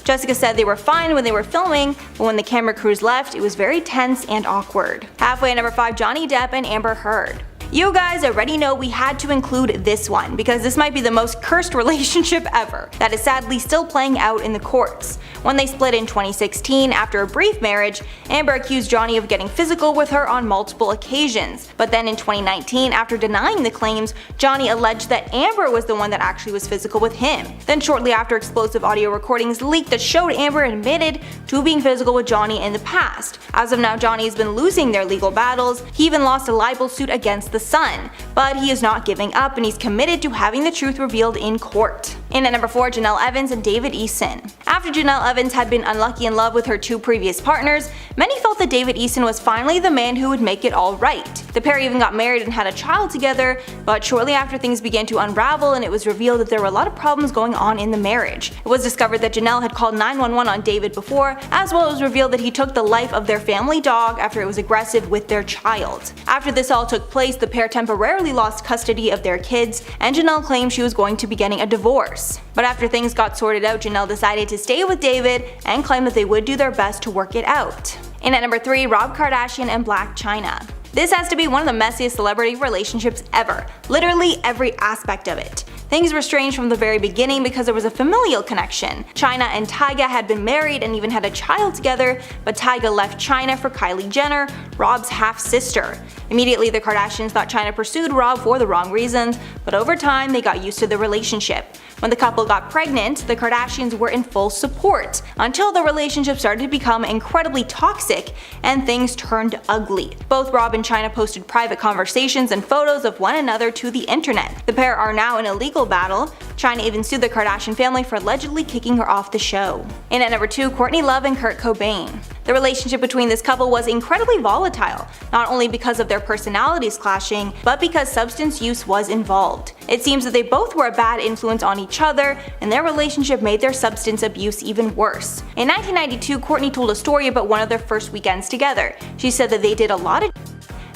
Jessica said they were fine when they were filming, but when the camera crews left, it was very tense and awkward. Halfway at number 5, Johnny Depp and Amber Heard. You guys already know we had to include this one because this might be the most cursed relationship ever that is sadly still playing out in the courts. When they split in 2016 after a brief marriage, Amber accused Johnny of getting physical with her on multiple occasions. But then in 2019, after denying the claims, Johnny alleged that Amber was the one that actually was physical with him. Then shortly after, explosive audio recordings leaked that showed Amber admitted to being physical with Johnny in the past. As of now, Johnny has been losing their legal battles. He even lost a libel suit against the Sun, but he is not giving up and he's committed to having the truth revealed in court. And at number 4, Janelle Evans and David Eason. After Janelle Evans had been unlucky in love with her 2 previous partners, many felt that David Eason was finally the man who would make it all right. The pair even got married and had a child together, but shortly after things began to unravel and it was revealed that there were a lot of problems going on in the marriage. It was discovered that Janelle had called 911 on David before, as well as revealed that he took the life of their family dog after it was aggressive with their child. After this all took place, the pair temporarily lost custody of their kids, and Janelle claimed she was going to be getting a divorce. But after things got sorted out, Janelle decided to stay with David and claimed that they would do their best to work it out. And at number 3, Rob Kardashian and Blac Chyna. This has to be one of the messiest celebrity relationships ever, literally every aspect of it. Things were strange from the very beginning because there was a familial connection. Chyna and Tyga had been married and even had a child together, but Tyga left Chyna for Kylie Jenner, Rob's half-sister. Immediately, the Kardashians thought Chyna pursued Rob for the wrong reasons, but over time they got used to the relationship. When the couple got pregnant, the Kardashians were in full support, until the relationship started to become incredibly toxic and things turned ugly. Both Rob and Chyna posted private conversations and photos of one another to the internet. The pair are now in a legal battle. Chyna even sued the Kardashian family for allegedly kicking her off the show. And at number 2, Courtney Love and Kurt Cobain. The relationship between this couple was incredibly volatile, not only because of their personalities clashing, but because substance use was involved. It seems that they both were a bad influence on each other, and their relationship made their substance abuse even worse. In 1992, Courtney told a story about one of their first weekends together. She said that they did a lot of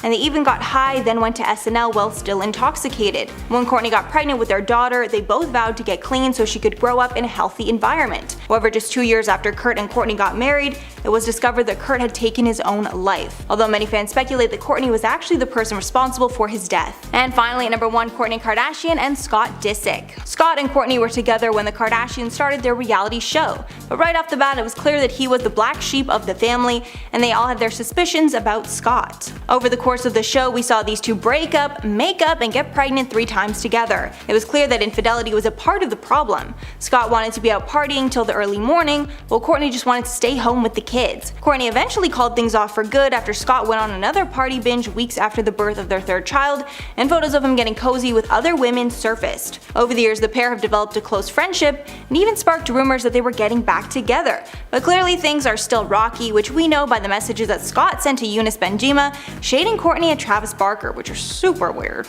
and they even got high, then went to SNL while still intoxicated. When Courtney got pregnant with their daughter, they both vowed to get clean so she could grow up in a healthy environment. However, just 2 years after Kurt and Courtney got married, it was discovered that Kurt had taken his own life, although many fans speculate that Courtney was actually the person responsible for his death. And finally, at number 1, Kourtney Kardashian and Scott Disick. Scott and Courtney were together when the Kardashians started their reality show, but right off the bat it was clear that he was the black sheep of the family, and they all had their suspicions about Scott. Over the course of the show, we saw these two break up, make up, and get pregnant 3 times together. It was clear that infidelity was a part of the problem. Scott wanted to be out partying till the early morning, while Courtney just wanted to stay home with the kids. Courtney eventually called things off for good after Scott went on another party binge weeks after the birth of their 3rd child, and photos of him getting cozy with other women surfaced. Over the years, the pair have developed a close friendship, and even sparked rumors that they were getting back together. But clearly things are still rocky, which we know by the messages that Scott sent to Eunice Benjima, shading Courtney and Travis Barker, which are super weird.